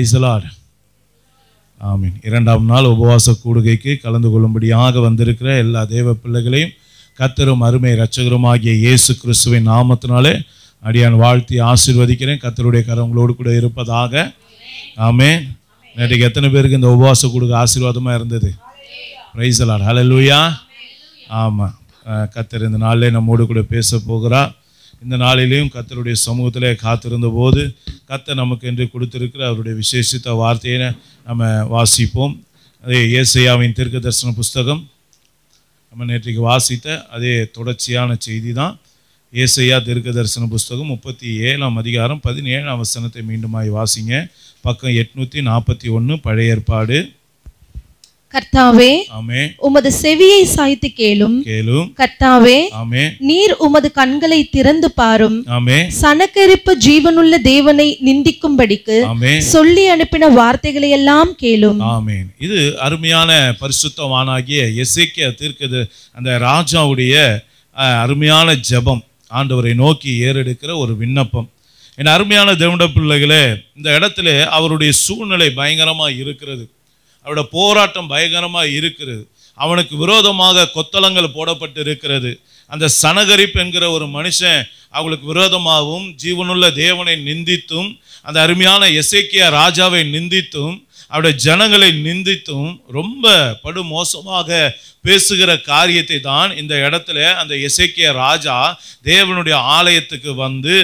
Price the Lord. ஆமீன். இரண்டாம் நாள் உபவாச கூடுகைக்கு கலந்து கொள்ளும்படியாக வந்திருக்கிற எல்லா தேவ பிள்ளைகளையும் கர்த்தரும் அருமை இரட்சகருமாகிய இயேசு கிறிஸ்துவின் நாமத்தினாலே அடியான் வாழ்த்தி ஆசீர்வதிக்கிறேன். கர்த்தருடைய கரங்களோடு கூட இருப்பதாக. ஆமென். நேற்றுக்கு எத்தனை பேருக்கு இந்த உபவாச கூடுகை ஆசீர்வாதமாக இருந்தது? Praise the Lord. ஹல்லேலூயா. ஆமாம், கர்த்தர் இந்த நாளிலே நம்மோடு கூட பேச போகிறார். இந்த நாளிலேயும் கர்த்தருடைய சமூகத்திலே காத்திருந்த போது கர்த்தர் நமக்கு என்று கொடுத்திருக்கிற அவருடைய விசேஷித்த வார்த்தையை நம்ம வாசிப்போம். அதே ஏசாயாவின் தீர்க்க தரிசன புஸ்தகம் நம்ம நேற்றைக்கு வாசித்த அதே தொடர்ச்சியான செய்தி தான். ஏசாயா தீர்க்க தரிசன புஸ்தகம் 37ஆம் அதிகாரம் 17ஆம் வசனத்தை மீண்டுமாய் வாசிங்க. பக்கம் 841 பழைய ஏற்பாடு. கர்த்தாவே, ஆமென், உமது செவியை சாய்த்து கேளும். கர்த்தாவே, ஆமென், நீர் உமது கண்களை திறந்து பாரும். ஆமென், சனக்கரிப்பு ஜீவனுள்ள தேவனை நிந்திக்கும்படிக்கு ஆமென், சொல்லி அனுப்பின வார்த்தைகளை எல்லாம் கேளும். ஆமென். இது அருமையான பரிசுத்தவானாகிய எசேக்கியா தீர்க்கது அந்த ராஜாவுடைய அருமையான ஜெபம், ஆண்டவரை நோக்கி ஏறெடுக்கிற ஒரு விண்ணப்பம். என் அருமையான தேவனுடைய பிள்ளைகளே, இந்த இடத்துல அவருடைய சூழ்நிலை பயங்கரமாக இருக்கிறது. அவருடைய போராட்டம் பயங்கரமாக இருக்கிறது. அவனுக்கு விரோதமாக கொத்தளங்கள் போடப்பட்டு இருக்கிறது. அந்த சனகரிப்பு என்கிற ஒரு மனுஷன் அவங்களுக்கு விரோதமாகவும் ஜீவனுள்ள தேவனை நிந்தித்தும் அந்த அருமையான எசேக்கியா ராஜாவை நிந்தித்தும் அவருடைய ஜனங்களை நிந்தித்தும் ரொம்ப படுமோசமாக பேசுகிற காரியத்தை தான் இந்த இடத்துல அந்த எசேக்கியா ராஜா தேவனுடைய ஆலயத்துக்கு வந்து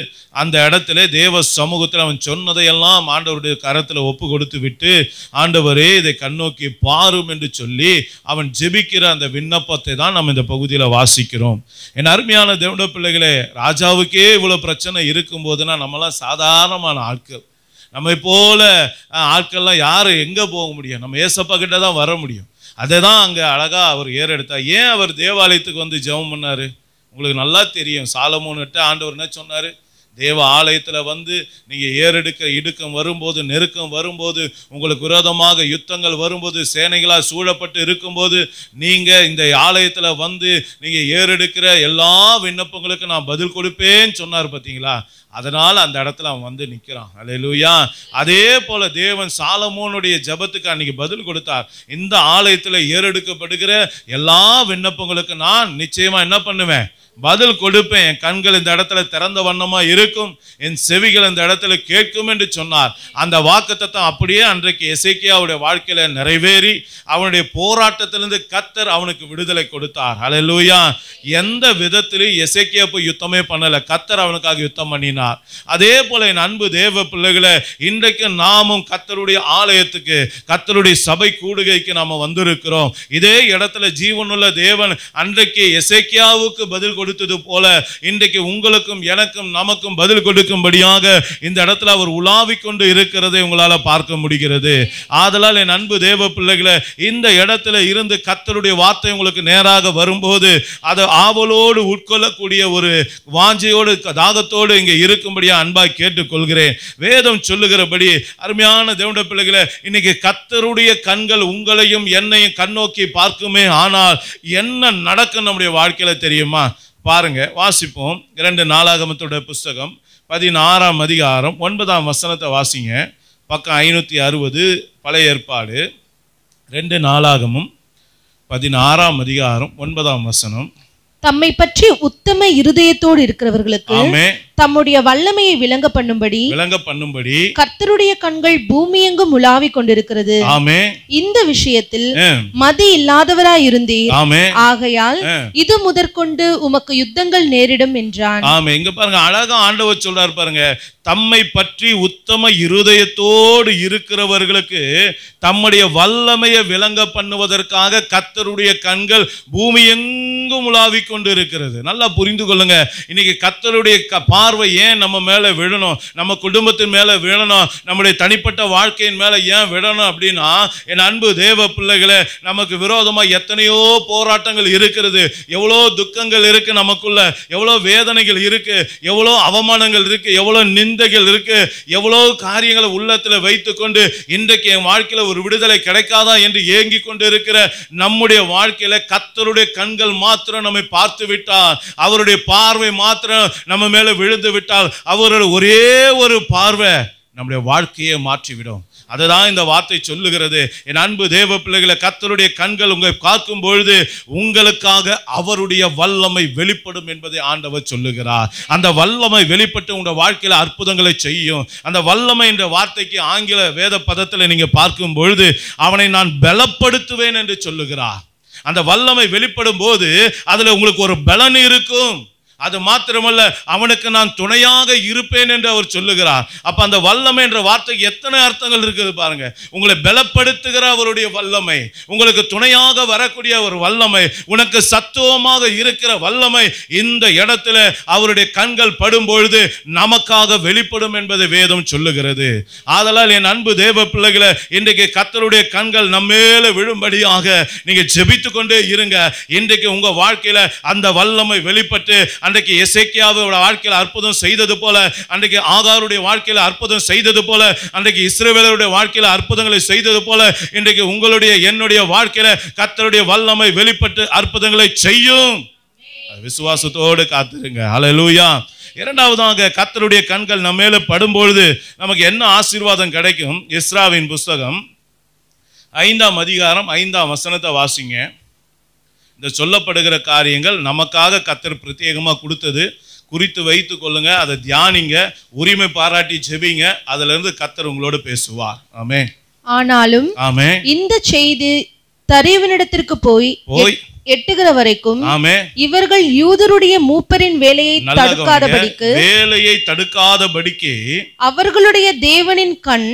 அந்த இடத்துல தேவ சமூகத்தில் அவன் சொன்னதையெல்லாம் ஆண்டவருடைய கரத்தில் ஒப்பு கொடுத்து விட்டு, ஆண்டவரே இதை கண்ணோக்கி பாரும் என்று சொல்லி அவன் ஜெபிக்கிற அந்த விண்ணப்பத்தை தான் நம்ம இந்த பகுதியில் வாசிக்கிறோம். என் அருமையான தேவனுடைய பிள்ளைகளே, ராஜாவுக்கே இவ்வளோ பிரச்சனை இருக்கும்போதுனா நம்மளாம் சாதாரணமான ஆட்கள். நம்மை போல ஆட்கள்லாம் யார் எங்கே போக முடியும்? நம்ம ஏசப்பா கிட்ட தான் வர முடியும். அதை தான் அங்கே அழகாக அவர் ஏறெடுத்தார். ஏன் அவர் தேவாலயத்துக்கு வந்து ஜெபம் பண்ணார்? உங்களுக்கு நல்லா தெரியும். சாலமோன்கிட்ட ஆண்டவர் என்ன சொன்னார்? தேவ ஆலயத்தில் வந்து நீங்கள் ஏறெடுக்க இடுக்கம் வரும்போது, நெருக்கம் வரும்போது, உங்களுக்கு விரோதமாக யுத்தங்கள் வரும்போது, சேனைகளால் சூழப்பட்டு இருக்கும்போது நீங்கள் இந்த ஆலயத்தில் வந்து நீங்கள் ஏறெடுக்கிற எல்லா விண்ணப்பங்களுக்கு நான் பதில் கொடுப்பேன்னு சொன்னார். பார்த்தீங்களா? அதனால் அந்த இடத்துல அவன் வந்து நிற்கிறான். அல்லேலூயா. அதே போல தேவன் சாலமோனுடைய ஜெபத்துக்கு அன்னைக்கு பதில் கொடுத்தார். இந்த ஆலயத்தில் ஏறெடுக்கப்படுகிற எல்லா விண்ணப்பங்களுக்கு நான் நிச்சயமா என்ன பண்ணுவேன்? பதில் கொடுப்பேன். என் கண்கள் இந்த இடத்துல திறந்த வண்ணமா இருக்கும், என் செவிகள் இந்த இடத்துல கேட்கும் என்று சொன்னார். அந்த வாக்குத்தத்தம் அப்படியே அன்றைக்கு எசேக்கியாவுடைய வாழ்க்கையில நிறைவேறி அவனுடைய போராட்டத்திலிருந்து கர்த்தர் அவனுக்கு விடுதலை கொடுத்தார். ஹல்லேலூயா. எந்த விதத்திலும் எசேக்கியா போய் யுத்தமே பண்ணல, கர்த்தர் அவனுக்காக யுத்தம் பண்ணினார். அதே போல என் அன்பு தேவ பிள்ளைகளை, இன்றைக்கு நாமும் கர்த்தருடைய ஆலயத்துக்கு, கர்த்தருடைய சபை கூடுகைக்கு நாம வந்திருக்கிறோம். இதே இடத்துல ஜீவனுள்ள தேவன் அன்றைக்கு எசேக்கியாவுக்கு பதில் கொடுத்தது போல இன்றைக்கு உங்களுக்கும் எனக்கும் நமக்கும் பதில் கொடுக்கும்படியாக இந்த இடத்துல அவர் உலாவிக் கொண்டு இருக்கிறதை உங்களால பார்க்க முடிகிறது. ஆதலால் என் அன்பு தேவ பிள்ளைகளை, இந்த இடத்துல இருந்து கர்த்தருடைய வார்த்தை உங்களுக்கு நேராக வரும்போது அதை ஆவலோடு உட்கொள்ளக்கூடிய ஒரு வாஞ்சையோடு தாகத்தோடு இங்கே இருக்கும்படியா அன்பாய் கேட்டுக்கொள்கிறேன். வேதம் சொல்லுகிறபடி அருமையான தேவனுடைய பிள்ளைகளை, இன்னைக்கு கர்த்தருடைய கண்கள் உங்களையும் என்னையும் கண்ணோக்கி பார்க்குமே. ஆனால் என்ன நடக்கும் நம்முடைய வாழ்க்கையில தெரியுமா? பாருங்க, வாசிப்போம். 2 நாளாகமத்தோட புஸ்தகம் 16ஆம் அதிகாரம் 9ஆம் வசனத்தை வாசிங்க. பக்கம் 560 பழைய ஏற்பாடு. 2 நாளாகமும் 16ஆம் அதிகாரம் 9ஆம் வசனம். தம்மை பற்றி உத்தம இருதயத்தோடு இருக்கிறவர்களுக்கு தம்முடைய வல்லமையை விளங்க பண்ணும்படி கர்த்தருடைய கண்கள் பூமியெங்கும் உலாவிக் கொண்டிருக்கிறது. இந்த விஷயத்தில் மதி இல்லாதவராய் இருந்தீர், ஆகையால் இது முதற்கொண்டு உமக்கு யுத்தங்கள் நேரிடும் என்றான். இங்க பாருங்க, அழகா ஆண்டவர் சொல்றாரு பாருங்க. தம்மை பற்றி உத்தம இருதயத்தோடு இருக்கிறவர்களுக்கு தம்முடைய வல்லமையை விளங்க பண்ணுவதற்காக கர்த்தருடைய கண்கள் பூமி எங்கும் உலாவிக் கொண்டு இருக்கிறது. நல்லா புரிந்து கொள்ளுங்க. இன்னைக்கு கர்த்தருடைய பார்வை ஏன் நம்ம மேல விழணும்? நம்ம குடும்பத்தின் மேல விழணும், நம்முடைய தனிப்பட்ட வாழ்க்கையின் மேல ஏன் விழணும் அப்படின்னா, என் அன்பு தேவ பிள்ளைகளே, நமக்கு விரோதமா எத்தனையோ போராட்டங்கள் இருக்கிறது, எவ்வளோ துக்கங்கள் இருக்கு, நமக்குள்ள எவ்வளோ வேதனைகள் இருக்கு, எவ்வளோ அவமானங்கள் இருக்கு, எவ்வளோ நிந்தைகள் இருக்கு, எவ்வளோ காரியங்களை உள்ளத்துல வைத்துக்கொண்டு இன்றைக்கு என் வாழ்க்கையில ஒரு விடுதலை கிடைக்காதா என்று ஏங்கி கொண்டு இருக்கிற நம்முடைய வாழ்க்கையில கர்த்தருடைய கண்கள் மாத்திரம் நம்மை பார்த்து விட்டால், அவருடைய பார்வை மாத்திரம் நம்ம மேல விழுந்து விட்டால், அவருடைய ஒரே ஒரு பார்வை நம்முடைய வாழ்க்கையை மாற்றிவிடும். அதுதான் இந்த வார்த்தை சொல்லுகிறது. என் அன்பு தேவ பிள்ளைகளை, கர்த்தருடைய கண்கள் உங்களை பார்க்கும் பொழுது உங்களுக்காக அவருடைய வல்லமை வெளிப்படும் என்பதை ஆண்டவர் சொல்லுகிறார். அந்த வல்லமை வெளிப்பட்டு உங்களுடைய வாழ்க்கையில அற்புதங்களை செய்யும். அந்த வல்லமை என்ற வார்த்தைக்கு ஆங்கில வேத பதத்தில் நீங்க பார்க்கும் பொழுது அவனை நான் பலப்படுத்துவேன் என்று சொல்லுகிறார். அந்த வல்லமை வெளிப்படும் போது அதுல உங்களுக்கு ஒரு பலன் இருக்கும். அது மாத்திரமல்ல, அவனுக்கு நான் துணையாக இருப்பேன் என்று அவர் சொல்லுகிறார். அப்ப அந்த வல்லமை என்ற வார்த்தைக்கு எத்தனை அர்த்தங்கள் இருக்குது பாருங்க. உங்களை பலப்படுத்துகிற அவருடைய வல்லமை, உங்களுக்கு துணையாக வரக்கூடிய ஒரு வல்லமை, உனக்கு சத்துவமாக இருக்கிற வல்லமை இந்த இடத்துல அவருடைய கண்கள் படும் பொழுது நமக்காக வெளிப்படும் என்பதை வேதம் சொல்லுகிறது. ஆதலால் என் அன்பு தேவ பிள்ளைகளை, இன்றைக்கு கர்த்தருடைய கண்கள் நம்மேல விழும்படியாக நீங்க ஜெபித்து கொண்டே இருங்க. இன்றைக்கு உங்க வாழ்க்கையில அந்த வல்லமை வெளிப்பட்டு அன்றைக்கு எசேக்கியாவோட வாழ்க்கையில அற்புதம் செய்தது போல, அன்றைக்கு ஆகாருடைய வாழ்க்கையில அற்புதம் செய்தது போல, அன்றைக்கு இஸ்ரவேலருடைய வாழ்க்கையில அற்புதங்களை செய்தது போல, இன்றைக்கு உங்களுடைய என்னுடைய வாழ்க்கையில கர்த்தருடைய வல்லமை வெளிப்பட்டு அற்புதங்களை செய்யும். விசுவாசத்தோடு காத்திருங்க. ஹல்லேலூயா. இரண்டாவதாக, கர்த்தருடைய கண்கள் நம்ம மேல படும்பொழுது நமக்கு என்ன ஆசீர்வாதம் கிடைக்கும்? எஸ்ராவின் புஸ்தகம் 5ஆம் அதிகாரம் 5ஆம் வசனத்தை வாசிங்க. இந்த சொல்லப்படுகிற காரியங்கள் நமக்காக கர்த்தர் பிரத்யேகமாக கொடுத்தது. குறித்து வைத்து கொள்ளுங்க, அதை தியானிங்க, உரிமை பாராட்டி ஜெபிங்க. அதுல இருந்து கர்த்தர் உங்களோடு பேசுவார். ஆமென். ஆனாலும் ஆமென். இந்த செய்தி தரியவனிடத்திற்கு போய் எட்டுகிற வரைக்கும் இவர்கள் யூதருடைய மூப்பரின் வேலையை தடுக்காதபடிக்கு அவர்களுடைய தேவனின் கண்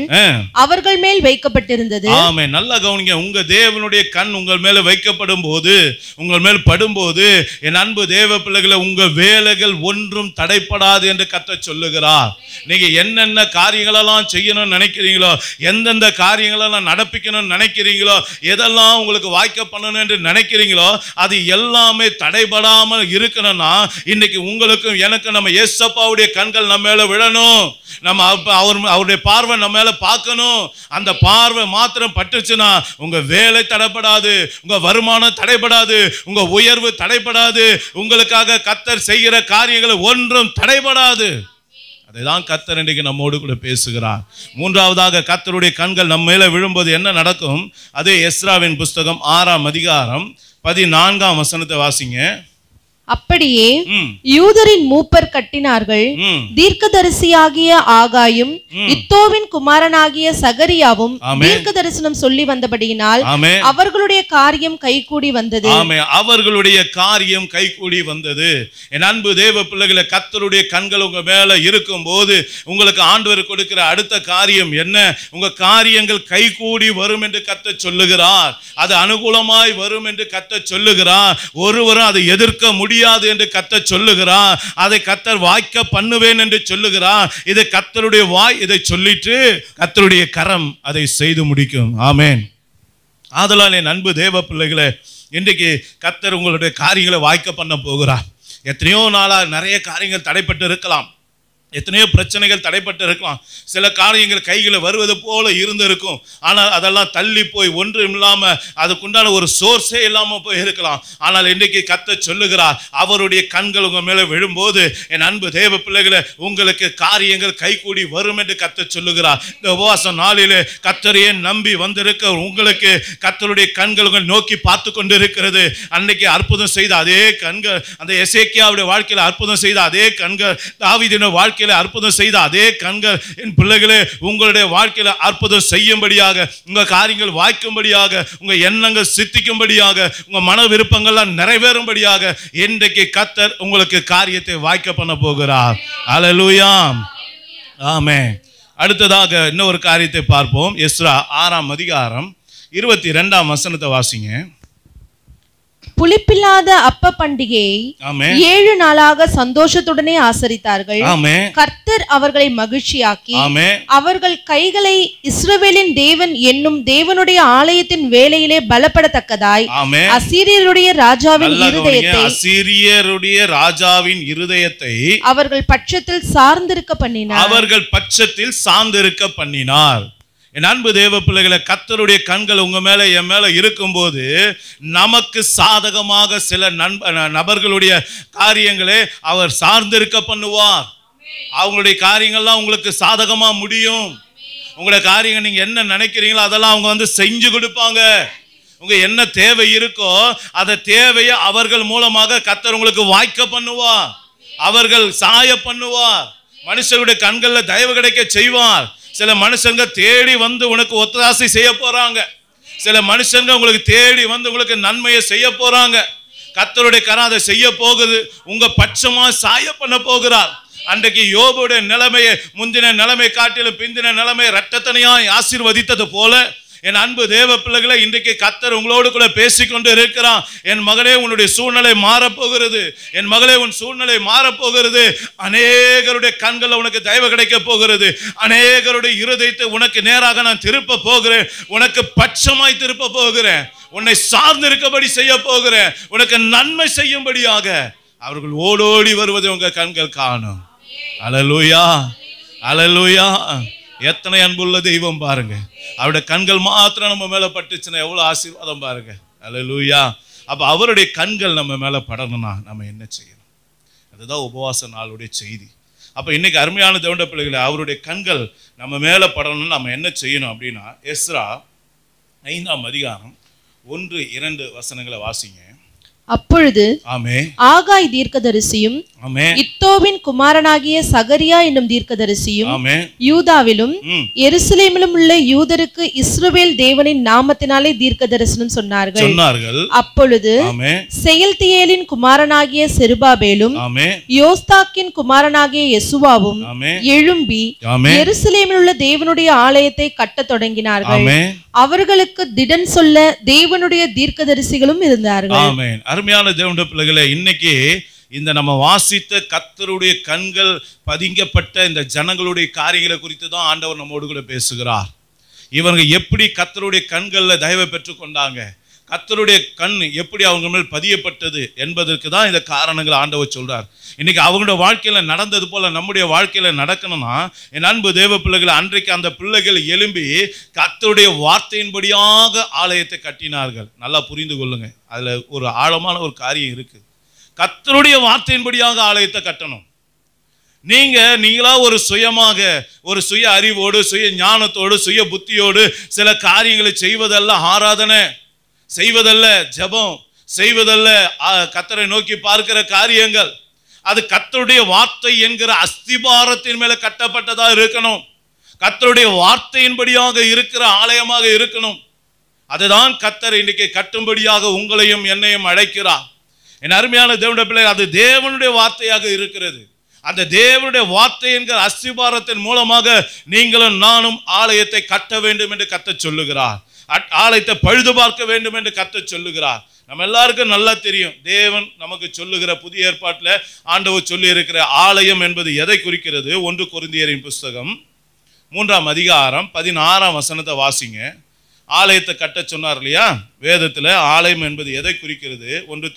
அவர்கள் மேல் வைக்கப்பட்டிருந்தது. ஆமென். நல்லா கவனிங்க. உங்க தேவனுடைய கண் உங்கள் மேல வைக்கப்படும் போது, உங்கள் மேல் படும்போது, என் அன்பு தேவ பிள்ளைகளை, உங்க வேலைகள் ஒன்றும் தடைப்படாது என்று கர்த்தர் சொல்லுகிறார். நீங்க என்னென்ன காரியங்களெல்லாம் செய்யணும்னு நினைக்கிறீங்களோ, எந்தெந்த காரியங்களெல்லாம் நடப்பிக்கணும்னு நினைக்கிறீங்களோ, எதெல்லாம் உங்களுக்கு வாய்க்க பண்ணணும் என்று நினைக்கிறீங்களோ, அது எல்லாமே தடைபடாமல் இருக்கணும்னா இன்னைக்கு உங்களுக்கும் எனக்கு நம்ம ஏசப்பாவுடைய கண்கள் நம்ம மேல விழணும். நம்ம அவருடைய பார்வை நம்ம மேல பார்க்கணும். அந்த பார்வை மாத்திரம் பட்டுச்சுன்னா உங்க வேலை தடைபடாது, உங்க வருமானம் தடைபடாது, உங்க உயர்வு தடைபடாது, உங்களுக்காக கர்த்தர் செய்கிற காரியங்கள் ஒன்றும் தடைபடாது. அதைதான் கர்த்தர் இன்றைக்கு நம்மோடு கூட பேசுகிறார். மூன்றாவதாக, கர்த்தருடைய கண்கள் நம்ம மேல விழும்போது என்ன நடக்கும்? அதே எஸ்ராவின் புஸ்தகம் 6ஆம் அதிகாரம் 14ஆம் வசனத்தை வாசிங்க. அப்படியே யூதரின் மூப்பர் கட்டினார்கள். தீர்க்கதரிசியாகிய ஆகாயும் இத்தோவின் குமாரனாகிய சகரியாவும் தீர்க்க தரிசனம் சொல்லி வந்தபடியினால் அவர்களுடைய காரியம் கைகூடி வந்தது. அவர்களுடைய காரியம் கைகூடி வந்தது. என் அன்பு தேவ பிள்ளைகளை, கர்த்தருடைய கண்கள் உங்க மேல இருக்கும் போது உங்களுக்கு ஆண்டவர் கொடுக்கிற அடுத்த காரியம் என்ன? உங்க காரியங்கள் கைகூடி வரும் என்று கர்த்தர் சொல்லுகிறார். அது அனுகூலமாய் வரும் என்று கர்த்தர் சொல்லுகிறார். ஒருவரும் அதை எதிர்க்க முடியாது என்று கர்த்தர் சொல்லுகிறார். அதை கர்த்தர் வாய்க்க பண்ணுவேன் என்று சொல்லுகிறார். இது கர்த்தருடைய வாய் இதை சொல்லிட்டு கர்த்தருடைய கரம் அதை செய்து முடிக்கும். ஆமென். ஆதலால் என் அன்பு தேவ பிள்ளைகளே, இன்றைக்கு கர்த்தர் உங்களுடைய காரியங்களை வாய்க்க பண்ண போகிறார். எத்தனையோ நாளா நிறைய காரியங்கள் தடைப்பட்டு இருக்கலாம், எத்தனையோ பிரச்சனைகள் தடைப்பட்டு இருக்கலாம், சில காரியங்கள் கைகளை வருவது போல இருந்திருக்கும். ஆனால் அதெல்லாம் தள்ளி போய் ஒன்றும் இல்லாம அதுக்குண்டான ஒரு சோர்ஸே இல்லாம போய் இருக்கலாம். ஆனால் இன்றைக்கு கர்த்தர் சொல்லுகிறார், அவருடைய கண்கள் உங்க மேல விழும்போது என் அன்பு தேவ பிள்ளைகளை, உங்களுக்கு காரியங்கள் கைகூடி வரும் என்று கர்த்தர் சொல்லுகிறார். இந்த உபவாச நாளிலே கர்த்தரையே நம்பி வந்திருக்க உங்களுக்கு கர்த்தருடைய கண்கள் உங்களை நோக்கி பார்த்து கொண்டு இருக்கிறது. அன்னைக்கு அற்புதம் செய்த அதே கண்கள், அந்த எசேக்கியாவுடைய வாழ்க்கையில அற்புதம் செய்த அதே கண்கள், தாவீதின் வாழ்க்கை அற்புதம் செய்த அதே கண்கள் என் பிள்ளைகளே உங்களுடைய வாழ்க்கையில அற்புதம் செய்யும்படியாக, உங்க காரியங்கள் வாய்க்கும்படியாக, உங்க எண்ணங்கள் சித்திக்கும்படியாக, உங்க மன விருப்பங்கள்லாம் நிறைவேறும்படியாக இன்றைக்கு கர்த்தர் உங்களுக்கு காரியத்தை வாய்க்க பண்ண போகிறார். அல்லேலூயா. ஆமென். அடுத்ததாக இன்னொரு காரியத்தை பார்ப்போம். எஸ்ரா 6ஆம் அதிகாரம் 22ஆம் வசனத்தை வாசிங்க. புளிப்பில்லாத அப்ப பண்டிகையை 7 நாளாக சந்தோஷத்துடனே ஆசரித்தார்கள். கர்த்தர் அவர்களை மகிழ்ச்சியாக்கி அவர்கள் கைகளை இஸ்ரவேலின் தேவன் என்னும் தேவனுடைய ஆலயத்தின் வேலையிலே பலப்படத்தக்கதாய் அசீரியருடைய ராஜாவின் இருதயத்தை அவர்கள் பட்சத்தில் சார்ந்திருக்க பண்ணினார். என் அன்பு தேவ பிள்ளைகளை, கர்த்தருடைய கண்கள் உங்க மேல என் மேல இருக்கும்போது நமக்கு சாதகமாக சில நபர்களுடைய காரியங்களை அவர் சார்ந்திருக்க பண்ணுவார். அவங்களுடைய காரியங்கள்லாம் உங்களுக்கு சாதகமா முடியும். உங்களுடைய காரியங்கள் நீங்க என்ன நினைக்கிறீங்களோ அதெல்லாம் அவங்க வந்து செஞ்சு கொடுப்பாங்க. உங்க என்ன தேவை இருக்கோ அந்த தேவையை அவர்கள் மூலமாக கர்த்தர் உங்களுக்கு வாய்க்க பண்ணுவார். அவர்கள் சாய பண்ணுவார். மனுஷருடைய கண்கள்ல தயவு கிடைக்க செய்வார். சில மனுஷங்க தேடி வந்து உனக்கு ஒத்தாசை செய்ய போறாங்க. சில மனுஷங்க உங்களுக்கு தேடி வந்து உங்களுக்கு நன்மையை செய்ய போறாங்க. கர்த்தருடைய கரம் அதை செய்ய போகுது. உங்க பட்சமா சாய பண்ண போகிறார். அன்றைக்கு யோபுடைய நிலைமையை முந்தின நிலைமை காட்டிலும் பிந்தின நிலைமை இரட்டத்தனையாய் ஆசீர்வதித்தது போல என் அன்பு தேவ பிள்ளைகளை இன்றைக்கு கர்த்தர் உங்களோடு கூட பேசிக்கொண்டு இருக்கிறான். என் மகனே உன்னுடைய சூழ்நிலை மாறப்போகிறது. என் மகளே உன் சூழ்நிலை மாறப்போகிறது. அநேகருடைய கண்கள் உனக்கு தயவு கிடைக்க போகிறது. அநேகருடைய இருதயத்தை உனக்கு நேராக நான் திருப்ப போகிறேன். உனக்கு பட்சமாய் திருப்ப போகிறேன். உன்னை சார்ந்து இருக்கபடி செய்ய போகிறேன். உனக்கு நன்மை செய்யும்படியாக அவர்கள் ஓடோடி வருவதை உங்க கண்கள் காணும். அல்லேலூயா, அல்லேலூயா. எத்தனை அன்புள்ள தெய்வம் பாருங்க. அவருடைய கண்கள் மாத்திரம் நம்ம மேல பட்டுச்சுன்னா எவ்வளவு ஆசீர்வாதம் பாருங்க. அல்லேலூயா. அப்ப அவருடைய கண்கள் நம்ம மேல படணும்னா நம்ம என்ன செய்யணும்? அதுதான் உபவாச நாளுடைய செய்தி. அப்ப இன்னைக்கு அருமையான தேவனுடைய பிள்ளைகளை அவருடைய கண்கள் நம்ம மேல படணும்னு நம்ம என்ன செய்யணும் அப்படின்னா, எஸ்ரா 5ஆம் அதிகாரம் 1-2 வசனங்களை வாசிங்க. அப்பொழுது ஆமென், ஆகாய் தீர்க்கதரிசியும் ஆமென், இத்தோவின் குமாரனாகிய சகரியா என்னும் தீர்க்கதரிசியும் ஆமென், யூதாவிலும் எருசலேமிலும் உள்ள யூதருக்கு இஸ்ரவேல் தேவனின் நாமத்தினாலே தீர்க்க தரிசனம் சொன்னார்கள். அப்பொழுது ஆமென், செயல்தியேலின் குமாரனாகிய செருபாபேலும் ஆமென், யோஸ்தாக்கின் குமாரனாகிய யெசுவாவும் ஆமென், எழும்பி ஆமென், எருசலேமில் உள்ள தேவனுடைய ஆலயத்தை கட்டத் தொடங்கினார்கள். ஆமென். அவர்களுக்கு திடன் சொல்ல தேவனுடைய தீர்க்கதரிசிகளும் இருந்தார்கள். ஆமென். அருமையான தேவனுடைய பிள்ளைகளே, இன்னைக்கு இந்த நம்ம வாசித்த கர்த்தருடைய கண்கள் பதிங்கப்பட்ட இந்த ஜனங்களுடைய காரியங்களை குறித்து தான் ஆண்டவர் நம்மோடு கூட பேசுகிறார். இவங்க எப்படி கர்த்தருடைய கண்கள்ல தயவை பெற்று கொண்டாங்க, கர்த்தருடைய கண் எப்படி அவங்க மேல் பதியப்பட்டது என்பதற்கு தான் இந்த காரணங்கள் ஆண்டவர் சொல்றார். இன்னைக்கு அவங்களுடைய வாழ்க்கையில நடந்தது போல நம்முடைய வாழ்க்கையில நடக்கணும்னா, என் அன்பு தேவ பிள்ளைகள், அன்றைக்கு அந்த பிள்ளைகள் எழும்பி கர்த்தருடைய வார்த்தையின்படியாக ஆலயத்தை கட்டினார்கள். நல்லா புரிந்து கொள்ளுங்க, அதுல ஒரு ஆழமான ஒரு காரியம் இருக்கு. கர்த்தருடைய வார்த்தையின்படியாக ஆலயத்தை கட்டணும். நீங்களா ஒரு சுயமாக ஒரு சுய அறிவோடு சுய ஞானத்தோடு சுய புத்தியோடு சில காரியங்களை செய்வதல்ல ஆராதனை, செய்வதல்ல ஜெபம், செய்வதல்ல கர்த்தரை நோக்கி பார்க்கிற காரியங்கள். அது கர்த்தருடைய வார்த்தை என்கிற அஸ்திபாரத்தின் மேல கட்டப்பட்டதா இருக்கணும். கர்த்தருடைய வார்த்தையின்படியாக இருக்கிற ஆலயமாக இருக்கணும். அதுதான் கர்த்தர் இன்னைக்கு கட்டும்படியாக உங்களையும் என்னையும் அழைக்கிறார். என் அருமையான தேவனுடைய பிள்ளை, அது தேவனுடைய வார்த்தையாக இருக்கிறது. அந்த தேவனுடைய வார்த்தை என்கிற அஸ்திபாரத்தின் மூலமாக நீங்களும் நானும் ஆலயத்தை கட்ட வேண்டும் என்று கர்த்தர் சொல்லுகிறார். ஆலயத்தை பழுது பார்க்க வேண்டும் என்று கர்த்தர் சொல்லுகிறார். நம்ம எல்லாருக்கும் நல்லா தெரியும், தேவன் நமக்கு சொல்லுகிற புதிய ஏற்பாட்டில் ஆண்டவர் சொல்லி இருக்கிற ஆலயம் என்பது எதை குறிக்கிறது? 1 கொரிந்தியரின் புஸ்தகம் 3ஆம் அதிகாரம் 16ஆம் வசனத்தை வாசிங்க. ஆலயத்தை கட்ட சொன்னார் இல்லையா வேதத்தில். ஆலயம் என்பது எதை குறிக்கிறது? 1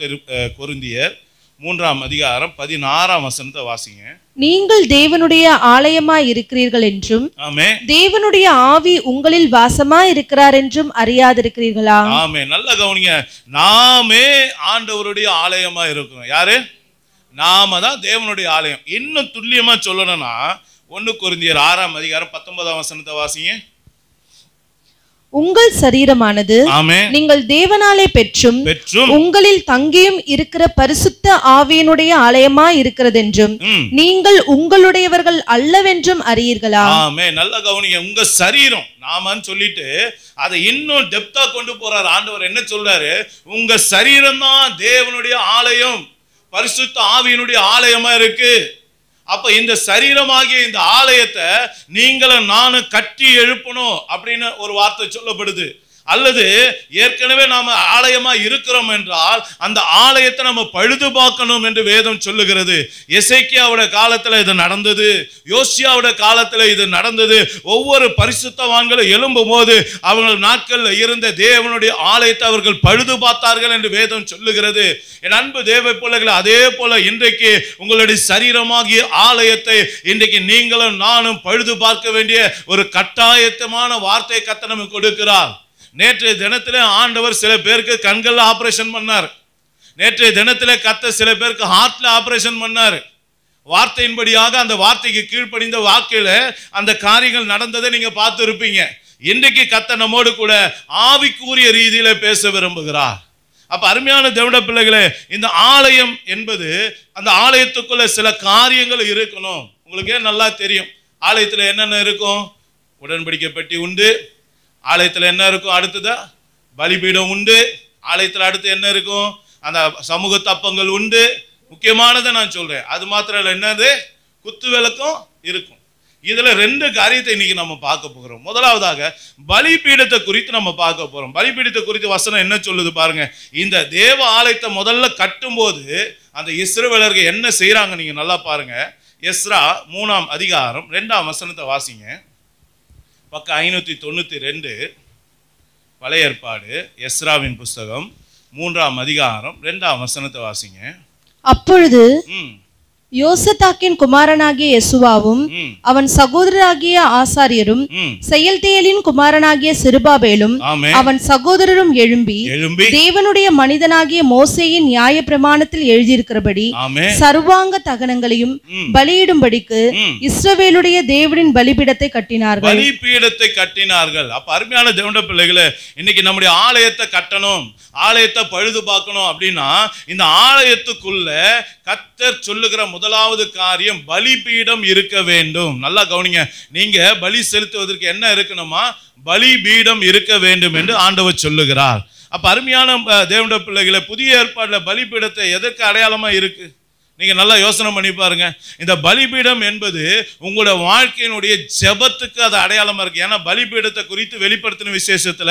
கொரிந்தியர் 3ஆம் அதிகாரம் 16ஆம் வசனத்தை வாசிங்க. நீங்கள் தேவனுடைய ஆலயமாய் இருக்கிறீர்கள் என்றும் ஆமென், தேவனுடைய ஆவி உங்களில் வாசமாய் இருக்கிறார் என்றும் அறியாதிருக்கிறீர்களா? ஆமென். நல்லா கவனிங்க, நாமே ஆண்டவருடைய ஆலயமா இருக்கிறோம். யாரு? நாம தான் தேவனுடைய ஆலயம். இன்னும் துல்லியமா சொல்லணும்னா 1 கொரிந்தியர் 6ஆம் அதிகாரம் 19ஆம் வசனத்தை வாசிங்க. உங்கள் சரீரமானது நீங்கள் தேவனாலே பெற்றும் உங்களில் தங்கியும் இருக்கிற பரிசுத்த ஆவியினுடைய ஆலயமாய் இருக்கிறது என்றும் நீங்கள் உங்களுடையவர்கள் அல்லவென்றும் அறியீர்களா? ஆமென். நல்ல கவனிங்க, உங்க சரீரம் நாமன்னு சொல்லிட்டு அதை இன்னும் டெப்தா கொண்டு போறார் ஆண்டவர். என்ன சொல்றாரு? உங்க சரீரம் தான் தேவனுடைய ஆலயம், பரிசுத்த ஆவியினுடைய ஆலயமா இருக்கு. அப்ப இந்த சரீரமாகிய இந்த ஆலயத்தை நீங்களும் நானும் கட்டி எழுப்பணும் அப்படின்னு ஒரு வார்த்தை சொல்லப்படுது. அல்லது ஏற்கனவே நாம ஆலயமா இருக்கிறோம் என்றால் அந்த ஆலயத்தை நம்ம பழுது பார்க்கணும் என்று வேதம் சொல்லுகிறது. எசேக்கியாவோட காலத்துல இது நடந்தது, யோசியாவோட காலத்துல இது நடந்தது. ஒவ்வொரு பரிசுத்தவான்களும் எழும்பும் போது அவர்கள் நாட்கள்ல இருந்த தேவனுடைய ஆலயத்தை அவர்கள் பழுது பார்த்தார்கள் என்று வேதம் சொல்லுகிறது. என் அன்பு தேவ பிள்ளைகளை, அதே போல இன்றைக்கு உங்களுடைய சரீரமாகிய ஆலயத்தை இன்றைக்கு நீங்களும் நானும் பழுது பார்க்க வேண்டிய ஒரு கட்டாயத்தமான வார்த்தை கர்த்தர் நமக்கு கொடுக்கிறார். நேற்றைய தினத்திலே ஆண்டவர் சில பேருக்கு கண்கள்ல ஆபரேஷன் பண்ணார். நேற்றைய தினத்திலே கர்த்தர் சில பேருக்கு ஹார்ட்ல ஆபரேஷன் பண்ணார். வார்த்தையின்படியாக அந்த வார்த்தைக்கு கீழ்ப்படிந்த வாழ்க்கையில அந்த காரியங்கள் நடந்ததை நீங்க பார்த்து இருப்பீங்க. இன்றைக்கு கர்த்தர் நம்மோடு கூட ஆவிக்குரிய ரீதியில பேச விரும்புகிறார். அப்ப அருமையான தேவனுடைய பிள்ளைகளே, இந்த ஆலயம் என்பது அந்த ஆலயத்துக்குள்ள சில காரியங்கள் இருக்கணும். உங்களுக்கே நல்லா தெரியும் ஆலயத்துல என்னென்ன இருக்கும். உடன்படிக்கை பெட்டி உண்டு, ஆலயத்துல என்ன இருக்கும், அடுத்ததா பலிபீடம் உண்டு, ஆலயத்துல அடுத்து என்ன இருக்கும், அந்த சமூக தப்பங்கள் உண்டு. முக்கியமானதை நான் சொல்றேன், அது மாத்திரம் இல்லை, என்னது, குத்து விளக்கும் இருக்கும். இதுல ரெண்டு காரியத்தை இன்னைக்கு நம்ம பார்க்க போகிறோம். முதலாவதாக பலிபீடத்தை குறித்து நம்ம பார்க்க போறோம். பலிபீடத்தை குறித்து வசனம் என்ன சொல்லுது பாருங்க. இந்த தேவ ஆலயத்தை முதல்ல கட்டும் போது அந்த இஸ்ரவேலர்கள் என்ன செய்யறாங்க நீங்க நல்லா பாருங்க. எஸ்ரா 3ஆம் அதிகாரம் 2ஆம் வசனத்தை வாசிங்க. பக்கம் 592 பழைய ஏற்பாடு எஸ்ராவின் புஸ்தகம் 3ஆம் அதிகாரம் 2ஆம் வசனத்தை வாசிங்க. அப்பொழுது யோசதாக்கின் குமாரனாகிய யெசுவாவும் அவன் சகோதரராகிய ஆசாரியரும் செயல்தியேலின் குமாரனாகிய செருபாபேலும் அவன் சகோதரரும் எழும்பி தேவனுடைய மனிதனாகிய மோசேயின் நியாய பிரமாணத்தில் எழுதியிருக்கிறபடி சர்வாங்க தகனங்களையும் பலியிடும்படிக்கு இஸ்ரவேலுடைய தேவனின் பலிபீடத்தை கட்டினார்கள். பலிபீடத்தை கட்டினார்கள். அப்ப அருமையான தேவனுடைய பிள்ளைகளே, இன்னைக்கு நம்முடைய ஆலயத்தை கட்டணும், ஆலயத்தை பழுது பார்க்கணும் அப்படின்னா இந்த ஆலயத்துக்குள்ள கர்த்தர் சொல்லுகிற முதலாவது காரியம் பலிபீடம் இருக்க வேண்டும். நல்லா கவனிங்க. நீங்க பலி செலுத்துவதற்கு என்ன இருக்கணுமா, பலிபீடம் இருக்க வேண்டும் என்று ஆண்டவர் சொல்லுகிறார். அப்ப அருமையான தேவனுடைய பிள்ளைகளை, புதிய ஏற்பாடுல பலிபீடத்தை எதற்கு அடையாளமா இருக்கு நீங்க நல்லா யோசனை பண்ணி பாருங்க. இந்த பலிபீடம் என்பது உங்களோட வாழ்க்கையினுடைய ஜெபத்துக்கு அது அடையாளமா இருக்கு. ஏன்னா பலிபீடத்தை குறித்து வெளிப்படுத்தின விசேஷத்துல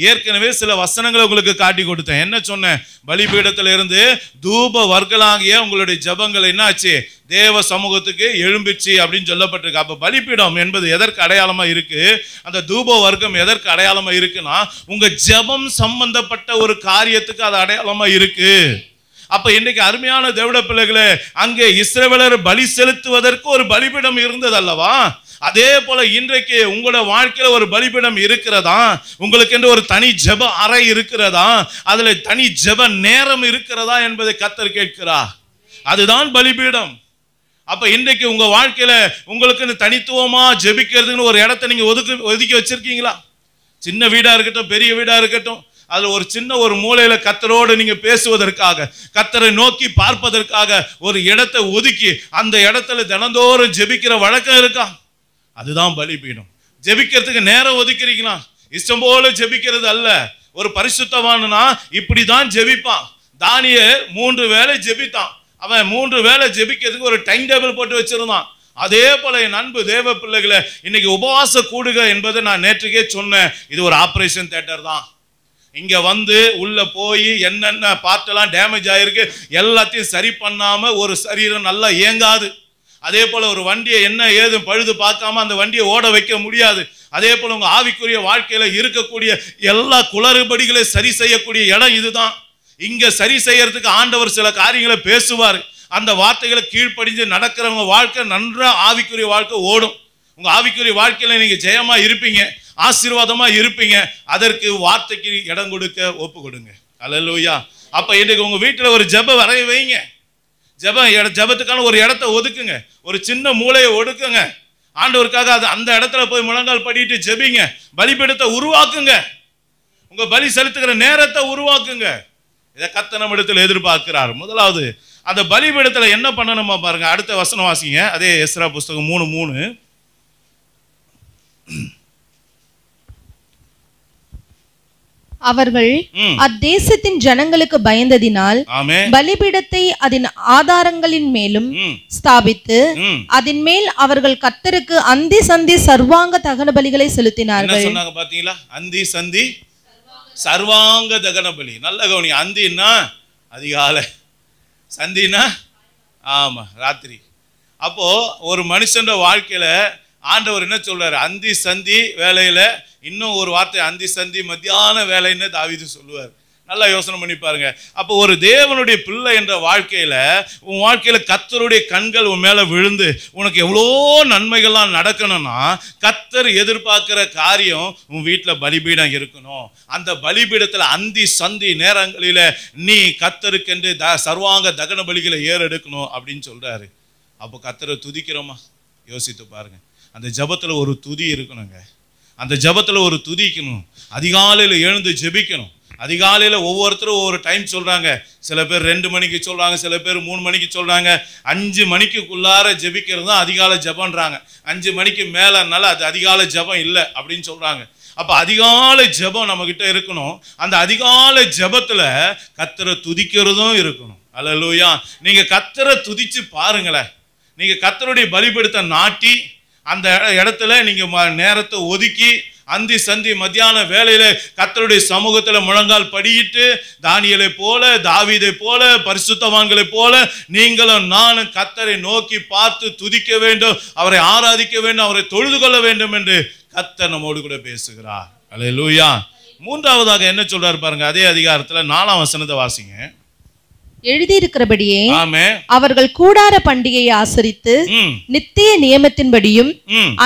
ஏற்கனவே சில வசனங்களை உங்களுக்கு காட்டி கொடுத்தேன். என்ன சொன்னேன், பலிபீடத்துல இருந்து தூப வர்க்கலாகிய உங்களுடைய ஜெபங்கள் என்ன ஆச்சு, தேவ சமூகத்துக்கு எழும்பிச்சு அப்படின்னு சொல்லப்பட்டிருக்கு. அப்ப பலிபீடம் என்பது எதற்கு அடையாளமா இருக்கு, அந்த தூப வர்க்கம் எதற்கு அடையாளமா இருக்குன்னா உங்க ஜெபம் சம்பந்தப்பட்ட ஒரு காரியத்துக்கு அது அடையாளமா இருக்கு. அப்ப இன்னைக்கு அருமையான தேவனுடைய பிள்ளைகளே, அங்கே இஸ்ரவேலர் பலி செலுத்துவதற்கு ஒரு பலிபீடம் இருந்தது அல்லவா, அதே போல இன்றைக்கு உங்களோட வாழ்க்கையில ஒரு பலிபீடம் இருக்கிறதா, உங்களுக்கு என்று ஒரு தனி ஜெப அறை இருக்கிறதா, அதுல தனி ஜெப நேரம் இருக்கிறதா என்பதை கர்த்தர் கேட்கிறார். அதுதான் பலிபீடம். அப்ப இன்றைக்கு உங்க வாழ்க்கையில உங்களுக்கு தனித்துவமா ஜெபிக்கிறதுன்னு ஒரு இடத்தை நீங்க ஒதுக்கி வச்சிருக்கீங்களா? சின்ன வீடா இருக்கட்டும், பெரிய வீடா இருக்கட்டும், அதுல ஒரு சின்ன ஒரு மூலையில கர்த்தரோடு நீங்க பேசுவதற்காக, கர்த்தரை நோக்கி பார்ப்பதற்காக ஒரு இடத்தை ஒதுக்கி அந்த இடத்துல தினந்தோறும் ஜெபிக்கிற வழக்கம் இருக்கா? அதுதான் பலிபீடம். ஜெபிக்கிறதுக்கு நேரம் ஒதுக்கிறீங்களா? இஷ்டம் போல ஜெபிக்கிறது அல்ல. ஒரு பரிசுத்தவானா இப்படிதான் ஜெபிப்பான். தானியேல் 3 வேளை ஜெபித்தான். அவன் 3 வேளை ஜெபிக்கிறதுக்கு ஒரு டைம் டேபிள் போட்டு வச்சிருந்தான். அதே போல என் அன்பு தேவ பிள்ளைகளை, இன்னைக்கு உபவாச கூடுக என்பதை நான் நேற்றுக்கே சொன்னேன். இது ஒரு ஆபரேஷன் தியேட்டர் தான். இங்க வந்து உள்ள போய் என்னென்ன பார்ட்டெல்லாம் டேமேஜ் ஆயிருக்கு எல்லாத்தையும் சரி பண்ணாம ஒரு சரீரம் நல்லா இயங்காது. அதே போல ஒரு வண்டியை என்ன ஏது பழுது பார்க்காம அந்த வண்டியை ஓட வைக்க முடியாது. அதே போல உங்க ஆவிக்குரிய வாழ்க்கையில இருக்கக்கூடிய எல்லா குளறுபடிகளை சரி செய்யக்கூடிய இடம் இதுதான். இங்க சரி செய்யறதுக்கு ஆண்டவர் சில காரியங்களை பேசுவார். அந்த வார்த்தைகளை கீழ்ப்படிஞ்சு நடக்கிறவங்க வாழ்க்கை நன்றா ஆவிக்குரிய வாழ்க்கை ஓடும். உங்க ஆவிக்குரிய வாழ்க்கையில நீங்க ஜெயமா இருப்பீங்க, ஆசீர்வாதமா இருப்பீங்க. அதற்கு வார்த்தைக்கு இடம் கொடுக்க ஒப்பு கொடுங்க. அல்லேலூயா. அப்ப இன்னைக்கு உங்க வீட்டுல ஒரு ஜெப வரைய வைங்க. ஜெபத்துக்கான ஒரு இடத்தை ஒதுக்குங்க, ஒரு சின்ன மூலையை ஒடுக்குங்க. ஆண்டவருக்காக அந்த இடத்துல போய் முழங்கால் படிட்டு ஜெபிங்க. பலிபீடத்தை உருவாக்குங்க, உங்க பலி செலுத்துகிற நேரத்தை உருவாக்குங்க. இதை கர்த்தர் நம்மிடத்தில் எதிர்பார்க்கிறார். முதலாவது அந்த பலிபீடத்துல என்ன பண்ணணுமா பாருங்க. அடுத்த வசனம் வாசிங்க. அதே எஸ்ரா புஸ்தகம் 3:3. அவர்கள் அத்தேசத்தின் ஜனங்களுக்கு பயந்ததினால் பலிபீடத்தை அதன் ஆதாரங்களின் மேலும் ஸ்தாபித்து அதன் மேல் அவர்கள் கர்த்தருக்கு அந்தி சந்தி சர்வாங்க தகன பலிகளை செலுத்தினார்கள். சொன்னாங்க பாத்தீங்களா? அந்தி சந்தி சர்வாங்க தகன பலி. நல்ல கவனி. அந்தின்னா அதிகாலை, சந்தினா ஆமா ராத்திரி. அப்போ ஒரு மனுஷன் வாழ்க்கையில ஆண்டவர் என்ன சொல்றாரு, அந்தி சந்தி வேலையில இன்னும் ஒரு வார்த்தை அந்தி சந்தி மத்தியான வேலைன்னு தாவீது சொல்லுவார். நல்லா யோசனை பண்ணி பாருங்க. அப்போ ஒரு தேவனுடைய பிள்ளை என்ற வாழ்க்கையில உன் வாழ்க்கையில கர்த்தருடைய கண்கள் உன் மேல விழுந்து உனக்கு எவ்வளோ நன்மைகள்லாம் நடக்கணும்னா கர்த்தர் எதிர்பார்க்கிற காரியம் உன் வீட்டுல பலிபீடம் இருக்கணும். அந்த பலிபீடத்துல அந்தி சந்தி நேரங்களில நீ கர்த்தருக்கென்று சர்வாங்க தகன பலிகளை ஏறெடுக்கணும் அப்படின்னு சொல்றாரு. அப்போ கர்த்தரை துதிக்கிறோமா? யோசித்து பாருங்க. அந்த ஜெபத்துல ஒரு துதி இருக்கணுங்க. அந்த ஜெபத்துல ஒரு துதிக்கணும். அதிகாலையில் எழுந்து ஜெபிக்கணும். அதிகாலையில் ஒவ்வொருத்தரும் ஒவ்வொரு டைம் சொல்றாங்க. சில பேர் 2 மணிக்கு சொல்றாங்க, சில பேர் 3 மணிக்கு சொல்றாங்க. 5 மணிக்குள்ளார ஜெபிக்கிறது தான் அதிகாலை ஜெபம்ன்றாங்க. 5 மணிக்கு மேலனால அது அதிகாலை ஜெபம் இல்லை அப்படின்னு சொல்றாங்க. அப்ப அதிகாலை ஜெபம் நம்ம கிட்ட இருக்கணும். அந்த அதிகாலை ஜெபத்துல கர்த்தரை துதிக்கிறதும் இருக்கணும். அல்லேலூயா. நீங்க கர்த்தரை துதிச்சு பாருங்களேன். நீங்க கர்த்தருடைய பலிபீடத்தை நாட்டி அந்த இடத்துல நீங்க நேரத்தை ஒதுக்கி அந்தி சந்தி மத்தியான வேளையில கர்த்தருடைய சமூகத்துல முழங்கால் படியிட்டு தானியேலை போல, தாவீதை போல, பரிசுத்தவான்களை போல நீங்களும் நானும் கர்த்தரை நோக்கி பார்த்து துதிக்க வேண்டும், அவரை ஆராதிக்க வேண்டும், அவரை தொழுது கொள்ள வேண்டும் என்று கர்த்தர் நம்மோடு கூட பேசுகிறார். அல்லேலூயா. மூன்றாவதாக என்ன சொல்றாரு பாருங்க. அதே அதிகாரத்துல 4ஆம் வசனத்தை வாசிங்க. எழுதியிருக்கிறபடியே அவர்கள் கூடார பண்டிகையை ஆசரித்து நித்திய நியமத்தின்படியும்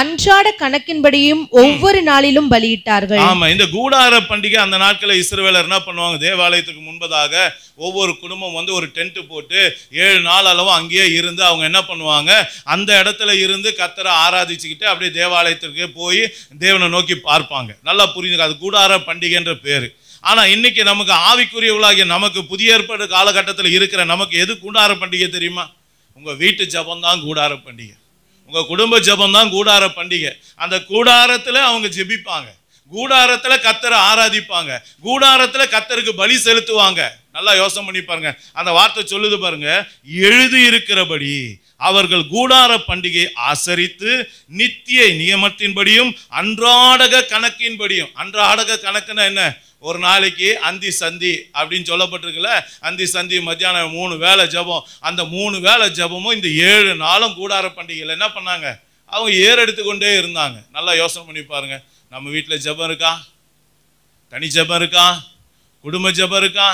அன்றாட கணக்கின்படியும் ஒவ்வொரு நாளிலும் பலியிட்டார்கள். ஆமா, இந்த கூடார பண்டிகை அந்த நாட்களில் இஸ்ரவேலர் என்ன பண்ணுவாங்க, தேவாலயத்துக்கு முன்பதாக ஒவ்வொரு குடும்பம் வந்து ஒரு டென்ட் போட்டு 7 நாள் அளவு அங்கேயே இருந்து அவங்க என்ன பண்ணுவாங்க, அந்த இடத்துல இருந்து கர்த்தரை ஆராதிச்சுக்கிட்டு அப்படியே தேவாலயத்திற்கு போய் தேவனை நோக்கி பார்ப்பாங்க. நல்லா புரியுதுங்க. அது கூடார பண்டிகைன்ற பேரு. ஆனா இன்னைக்கு நமக்கு ஆவிக்குரியவர்களாகிய நமக்கு புதிய ஏற்பாடு காலகட்டத்தில் இருக்கிற நமக்கு எது கூடார பண்டிகை தெரியுமா? உங்க வீட்டு ஜெபம் தான் கூடார பண்டிகை. உங்க குடும்ப ஜெபம் தான் கூடார பண்டிகை. அந்த கூடாரத்துல அவங்க ஜெபிப்பாங்க, கூடாரத்துல கர்த்தரை ஆராதிப்பாங்க, கூடாரத்துல கர்த்தருக்கு பலி செலுத்துவாங்க. நல்லா யோசனை பண்ணி பாருங்க. அந்த வார்த்தை சொல்லுது பாருங்க, எழுதி இருக்கிறபடி அவர்கள் கூடார பண்டிகை ஆசரித்து நித்திய நியமத்தின்படியும் அன்றாடக கணக்கின்படியும். அன்றாடக கணக்குன்னா என்ன? ஒரு நாளைக்கு அந்தி சந்தி அப்படின்னு சொல்லப்பட்டிருக்குல்ல, அந்தி சந்தி மத்தியானம் 3 வேளை ஜெபம். அந்த 3 வேளை ஜெபமும் இந்த 7 நாளும் கூடார பண்டிகையில் என்ன பண்ணாங்க, அவங்க ஏறெடுத்து கொண்டே இருந்தாங்க. நல்லா யோசனை பண்ணி பாருங்க. நம்ம வீட்டில் ஜெபம் இருக்கா? தனி ஜெபம் இருக்கா? குடும்ப ஜெபம் இருக்கா?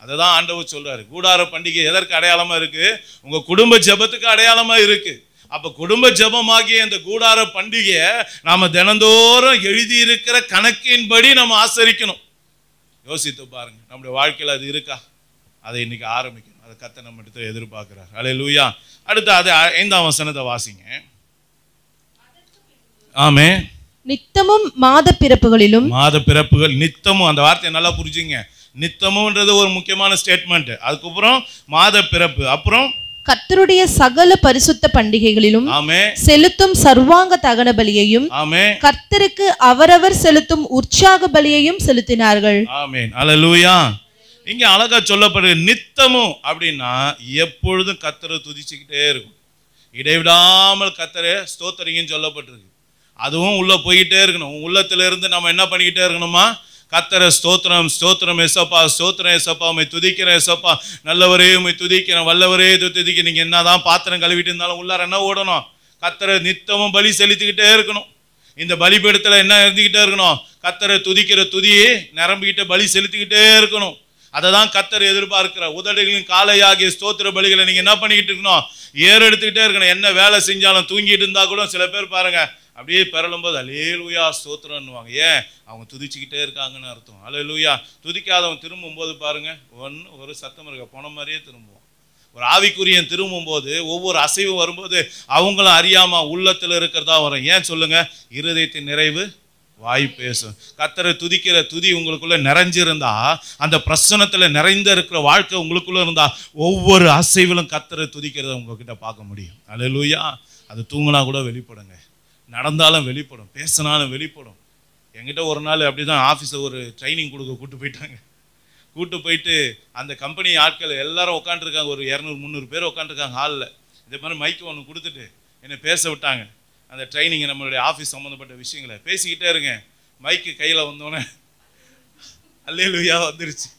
அதை தான் ஆண்டவர் சொல்றாரு. கூடார பண்டிகை எதற்கு அடையாளமா இருக்கு? உங்க குடும்ப ஜெபத்துக்கு அடையாளமா இருக்கு. அப்ப குடும்ப ஜெபமாகிய இந்த கூடார பண்டிகையை நாம தினந்தோறும் எழுதி இருக்கிற கணக்கின்படி நம்ம ஆசரிக்கணும். யோசித்து பாருங்க, நம்முடைய வாழ்க்கையில் அது இருக்கா? அதை இன்னைக்கு ஆரம்பிக்கணும். அதை கர்த்தர் நம்ம இடத்துல எதிர்பார்க்கிறார். அல்லேலூயா. அடுத்து அது 5ஆம் வசனத்தை வாசிங்க. ஆமே. நித்தமும் மாத பிறப்புகளிலும். மாத பிறப்புகள் நித்தமும், அந்த வார்த்தையை நல்லா புரிஞ்சுங்க. நித்தமும்ன்றது ஒரு முக்கியமான ஸ்டேட்மெண்ட். அதுக்கப்புறம் மாத பிறப்பு, அப்புறம் கர்த்தருடைய சகல பரிசுத்த பண்டிகைகளிலும் செலுத்தும் சர்வாங்க தகன பலியையும் கர்த்தருக்கு அவரவர் செலுத்தும் உற்சாக பலியையும் செலுத்தினார்கள். ஆமென். அல்லேலூயா. இங்க அழகா சொல்லப்படுது நித்தமும் அப்படின்னா எப்பொழுதும் கர்த்தரை துதிச்சுக்கிட்டே இருக்கும். இடைவிடாமல் கர்த்தரை ஸ்தோத்திரிங்கன்னு சொல்லப்பட்டிருக்கு. அதுவும் உள்ள போய்கிட்டே இருக்கணும். உள்ளத்துல இருந்து நம்ம என்ன பண்ணிக்கிட்டே இருக்கணுமா? கர்த்தரை ஸ்தோத்திரம் ஸ்தோத்திரம் ஏசப்பா, ஸ்தோத்திரம் ஏசப்பா, உம்மை துதிக்கிறேன் ஏசப்பா, நல்லவரே உம்மை துதிக்கிறேன், வல்லவரே துதிக்க. நீங்க என்னதான் பாத்திரம் கழுவிட்டு இருந்தாலும் உள்ளார என்ன ஓடணும்? கர்த்தரை நித்தமும் பலி செலுத்திக்கிட்டே இருக்கணும். இந்த பலிபீடத்துல என்ன இருந்துகிட்டே இருக்கணும்? கர்த்தரை துதிக்கிற துதியை நிரம்பிக்கிட்ட பலி செலுத்திக்கிட்டே இருக்கணும். அதை தான் கர்த்தர் எதிர்பார்க்கிறார். உதடுகளின் காலையாகிய ஸ்தோத்திர பலிகளை நீங்க என்ன பண்ணிக்கிட்டு இருக்கணும்? ஏறெடுத்துக்கிட்டே இருக்கணும். என்ன வேலை செஞ்சாலும் தூங்கிட்டு இருந்தா கூட சில பேர் பாருங்க அப்படியே பெறலும்போது அல்லேலூயா ஸ்தோத்திரம்னுவாங்க. ஏன்? அவங்க துதிச்சுக்கிட்டே இருக்காங்கன்னு அர்த்தம். அல்லேலூயா. துதிக்காதவன் திரும்பும்போது பாருங்க ஒரு சத்தம் இருக்க போன மாதிரியே திரும்புவோம். ஒரு ஆவிக்குரியன் திரும்பும்போது ஒவ்வொரு அசைவும் வரும்போது அவங்களும் அறியாம உள்ளத்துல இருக்கிறதா வரும். ஏன் சொல்லுங்க? இருதயத்தின் நிறைவு வாய் பேசும். கர்த்தரை துதிக்கிற துதி உங்களுக்குள்ள நிறைஞ்சிருந்தா, அந்த பிரசன்னத்துல நிறைந்த இருக்கிற வாழ்க்கை உங்களுக்குள்ள இருந்தா ஒவ்வொரு அசைவிலும் கர்த்தரை துதிக்கிறத உங்ககிட்ட பார்க்க முடியும். அல்லேலூயா. அது தூங்கினா கூட வெளிப்படுங்க, நடந்தாலும் வெளிப்படும், பேசினாலும் வெளிப்படும். என்கிட்ட ஒரு நாள் அப்படிதான் ஆஃபீஸில் ஒரு ட்ரைனிங் கொடுக்க கூட்டு போயிட்டு அந்த கம்பெனி ஆட்கள் எல்லாரும் உட்காந்துருக்காங்க. ஒரு 200-300 பேர் உட்காந்துருக்காங்க ஹாலில். இதே மாதிரி மைக்கு ஒன்று கொடுத்துட்டு என்னை பேச விட்டாங்க. அந்த ட்ரைனிங்கை நம்மளுடைய ஆஃபீஸ் சம்மந்தப்பட்ட விஷயங்களை பேசிக்கிட்டே இருங்க. மைக்கு கையில் வந்தோடனே அல்லேலூயா வந்துருச்சு.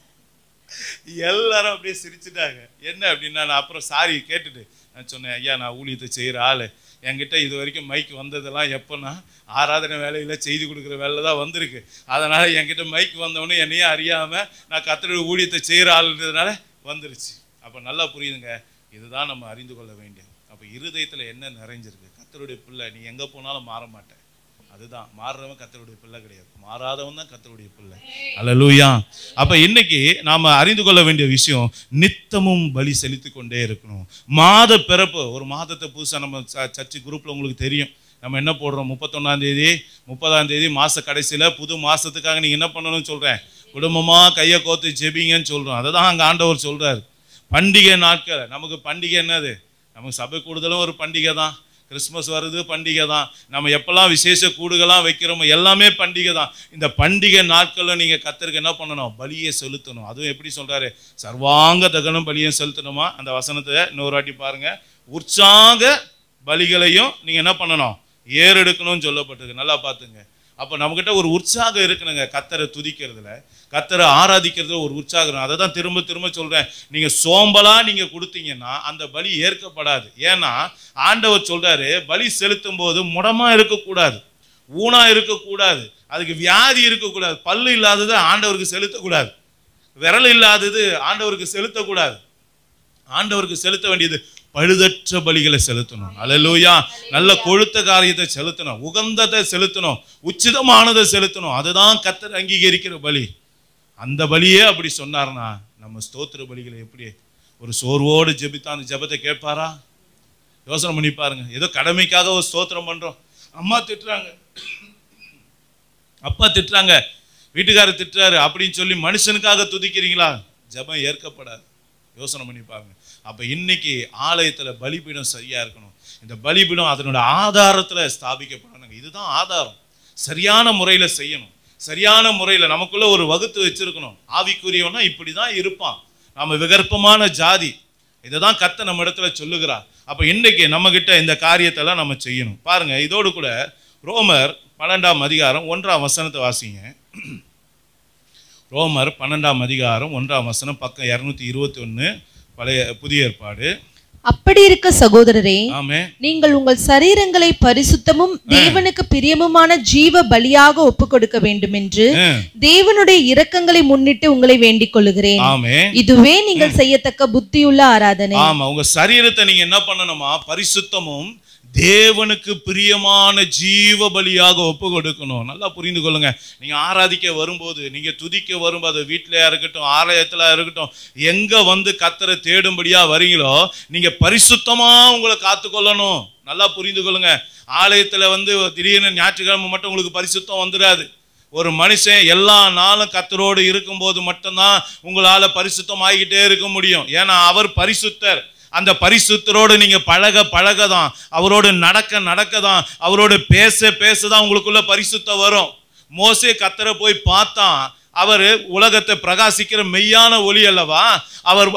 எல்லாரும் அப்படியே சிரிச்சுட்டாங்க. என்ன அப்படின்னா, நான் அப்புறம் சாரி கேட்டுட்டு நான் சொன்னேன், ஐயா நான் ஊழியத்தை செய்கிற ஆள், என்கிட்ட இது வரைக்கும் மைக் வந்ததெல்லாம் எப்போன்னா ஆராதனை வேலையில் செய்தி கொடுக்குற வேலை தான் வந்திருக்கு. அதனால் என்கிட்ட மைக் வந்தவொடனே என்னையும் அறியாமல் நான் கர்த்தருடைய ஊழியத்தை செய்கிற ஆளுன்றதுனால வந்துருச்சு. அப்போ நல்லா புரியுதுங்க. இதுதான் நம்ம அறிந்து கொள்ள வேண்டியது. அப்போ இருதயத்தில் என்ன நிறைஞ்சிருக்கு? கர்த்தருடைய பிள்ளை, நீ எங்கே போனாலும் மாற மாட்டேன். அதுதான் மாறுறவன் கர்த்தருடைய பிள்ளை கிடையாது, மாறாதவன் தான் கர்த்தருடைய பிள்ளை. அல்லேலூயா. அப்ப இன்னைக்கு நாம அறிந்து கொள்ள வேண்டிய விஷயம், நித்தமும் பலி செலுத்தி கொண்டே இருக்கணும். மாத பிறப்பு, ஒரு மாதத்தை புதுசா நம்ம சர்ச்சு குரூப்ல உங்களுக்கு தெரியும், நம்ம என்ன போடுறோம், 31ஆம் தேதி 30ஆம் தேதி மாச கடைசியில புது மாசத்துக்காக நீங்க என்ன பண்ணணும்னு சொல்றேன், குடும்பமா கையை கோத்து ஜெபிங்கன்னு சொல்றோம். அதை தான் அங்க ஆண்டவர் சொல்றாரு. பண்டிகை நாட்கள், நமக்கு பண்டிகை என்னது, நமக்கு சபை கூடுதலும் ஒரு பண்டிகை தான், கிறிஸ்மஸ் வருது பண்டிகை தான், நம்ம எப்பெல்லாம் விசேஷ கூடுகளாம் வைக்கிறோமோ எல்லாமே பண்டிகை தான். இந்த பண்டிகை நாட்களில் நீங்கள் கர்த்தருக்கு என்ன பண்ணணும், பலியை செலுத்தணும். அதுவும் எப்படி சொல்றாரு, சர்வாங்க தகனம் பலியை செலுத்தணுமா. அந்த வசனத்தை இன்னொரு வாட்டி பாருங்க, உற்சாக பலிகளையும் நீங்க என்ன பண்ணணும், ஏறெடுக்கணும்னு சொல்லப்பட்டிருக்கு. நல்லா பார்த்துங்க. அப்போ நம்மகிட்ட ஒரு உற்சாகம் இருக்கணுங்க, கர்த்தரை துதிக்கிறதுல, கர்த்தரை ஆராதிக்கிறதுல ஒரு உற்சாகம். அதை தான் திரும்ப திரும்ப சொல்றேன், நீங்க சோம்பலா நீங்க கொடுத்தீங்கன்னா அந்த பலி ஏற்கப்படாது. ஏன்னா ஆண்டவர் சொல்றாரு, பலி செலுத்தும் போது முடமா இருக்கக்கூடாது, ஊனா இருக்கக்கூடாது, அதுக்கு வியாதி இருக்கக்கூடாது, பல்லு இல்லாதது ஆண்டவருக்கு செலுத்தக்கூடாது, விரல் இல்லாதது ஆண்டவருக்கு செலுத்தக்கூடாது. ஆண்டவருக்கு செலுத்த வேண்டியது பழுதற்ற பலிகளை செலுத்தணும். அல்லேலூயா. நல்ல கொழுத்த காரியத்தை செலுத்தணும், உகந்ததை செலுத்தணும், உச்சிதமானதை செலுத்தணும். அதுதான் கர்த்தர் அங்கீகரிக்கிற பலி. அந்த பலியே அப்படி சொன்னார்னா நம்ம ஸ்தோத்திர பலிகளை எப்படி ஒரு சோர்வோடு ஜெபித்தா அந்த ஜெபத்தை கேட்பாரா? யோசனை பண்ணி பாருங்க. ஏதோ கடமைக்காக ஒரு ஸ்தோத்திரம் பண்றோம், அம்மா திட்டுறாங்க, அப்பா திட்டுறாங்க, வீட்டுக்காரர் திட்டுறாரு அப்படின்னு சொல்லி மனுஷனுக்காக துதிக்கிறீங்களா? ஜெபம் ஏற்கப்படாது. யோசனை பண்ணி பாருங்க. அப்ப இன்னைக்கு ஆலயத்துல பலிபீடம் சரியா இருக்கணும். இந்த பலிபீடம் அதனோட ஆதாரத்துல ஸ்தாபிக்கப்படணும். இதுதான் ஆதாரம். சரியான முறையில செய்யணும், சரியான முறையில நமக்குள்ள ஒரு வகுத்து வச்சிருக்கணும். ஆவிக்குரியவனா இப்படிதான் இருப்பான், நாம விகற்பமான ஜாதி, இதைதான் கர்த்தர் நம்ம இடத்துல சொல்லுகிறார். அப்ப இன்னைக்கு நம்ம கிட்ட இந்த காரியத்தெல்லாம் நம்ம செய்யணும். பாருங்க, இதோடு கூட ரோமர் 12ஆம் அதிகாரம் 1ஆம் வசனத்தை வாசிங்க. ரோமர் 12ஆம் அதிகாரம் 1ஆம் வசனம், பக்கம் 221, பழைய புதிய ஏற்பாடு. அப்படி இருக்க சகோதரரே, நீங்கள் உங்கள் சரீரங்களை பரிசுத்தமும் தேவனுக்கு பிரியமுமான ஜீவ பலியாக ஒப்புக் கொடுக்க வேண்டும் என்று தேவனுடைய இரக்கங்களை முன்னிட்டு உங்களை வேண்டிக் கொள்ளுகிறேன். இதுவே நீங்கள் செய்யத்தக்க புத்தியுள்ள ஆராதனை. ஆமா, உங்க சரீரத்தை நீங்க என்ன பண்ணணுமா, பரிசுத்தமும் தேவனுக்கு பிரியமான ஜீவ பலியாக ஒப்பு கொடுக்கணும். நல்லா புரிந்து கொள்ளுங்க. நீங்க ஆராதிக்க வரும்போது, நீங்க துதிக்க வரும்போது, வீட்டிலயா இருக்கட்டும், ஆலயத்துல இருக்கட்டும், எங்க வந்து கர்த்தரை தேடும்படியா வரீங்களோ நீங்க பரிசுத்தமா உங்களை காத்துக்கொள்ளணும். நல்லா புரிந்து கொள்ளுங்க. ஆலயத்துல வந்து திடீர்னு ஞாயிற்றுக்கிழமை மட்டும் உங்களுக்கு பரிசுத்தம் வந்துடாது. ஒரு மனுஷன் எல்லா நாளும் கர்த்தரோடு இருக்கும்போது மட்டும்தான் உங்களால பரிசுத்தம் ஆகிக்கிட்டே இருக்க முடியும். ஏன்னா அவர் பரிசுத்தர். அந்த பரிசுத்தரோடு நீங்க பழக பழகதான், அவரோடு நடக்கதான், அவரோடு பேசதான் உங்களுக்குள்ள பரிசுத்தம் வரும். மோசே கர்த்தரை போய் பார்த்தான், அவர் உலகத்தை பிரகாசிக்கிற மெய்யான ஒளி அல்லவா.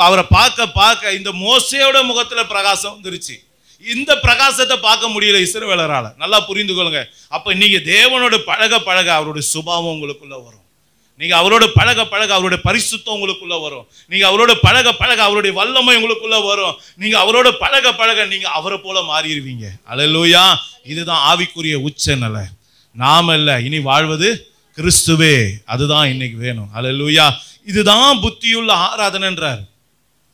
அவரை பார்க்க இந்த மோசையோட முகத்துல பிரகாசம் வந்துருச்சு. இந்த பிரகாசத்தை பார்க்க முடியல இஸ்ரவேலரால. நல்லா புரிந்து கொள்ளுங்க. அப்ப நீங்க தேவனோட பழக அவருடைய சுபாவம் உங்களுக்குள்ள வரும். நீங்க அவரோட பழக அவருடைய பரிசுத்தம் உங்களுக்குள்ள வரும். நீங்க அவரோட பழக அவருடைய வல்லமை உங்களுக்குள்ள வரும். நீங்க அவரோட பழக நீங்க அவரை போல மாறிடுவீங்க. அல்லேலூயா. இதுதான் ஆவிக்குரிய உச்ச நிலை. நாம இல்ல, இனி வாழ்வது கிறிஸ்துவே. அதுதான் இன்னைக்கு வேணும். அல்லேலூயா. இதுதான் புத்தியுள்ள ஆராதனைன்றார்.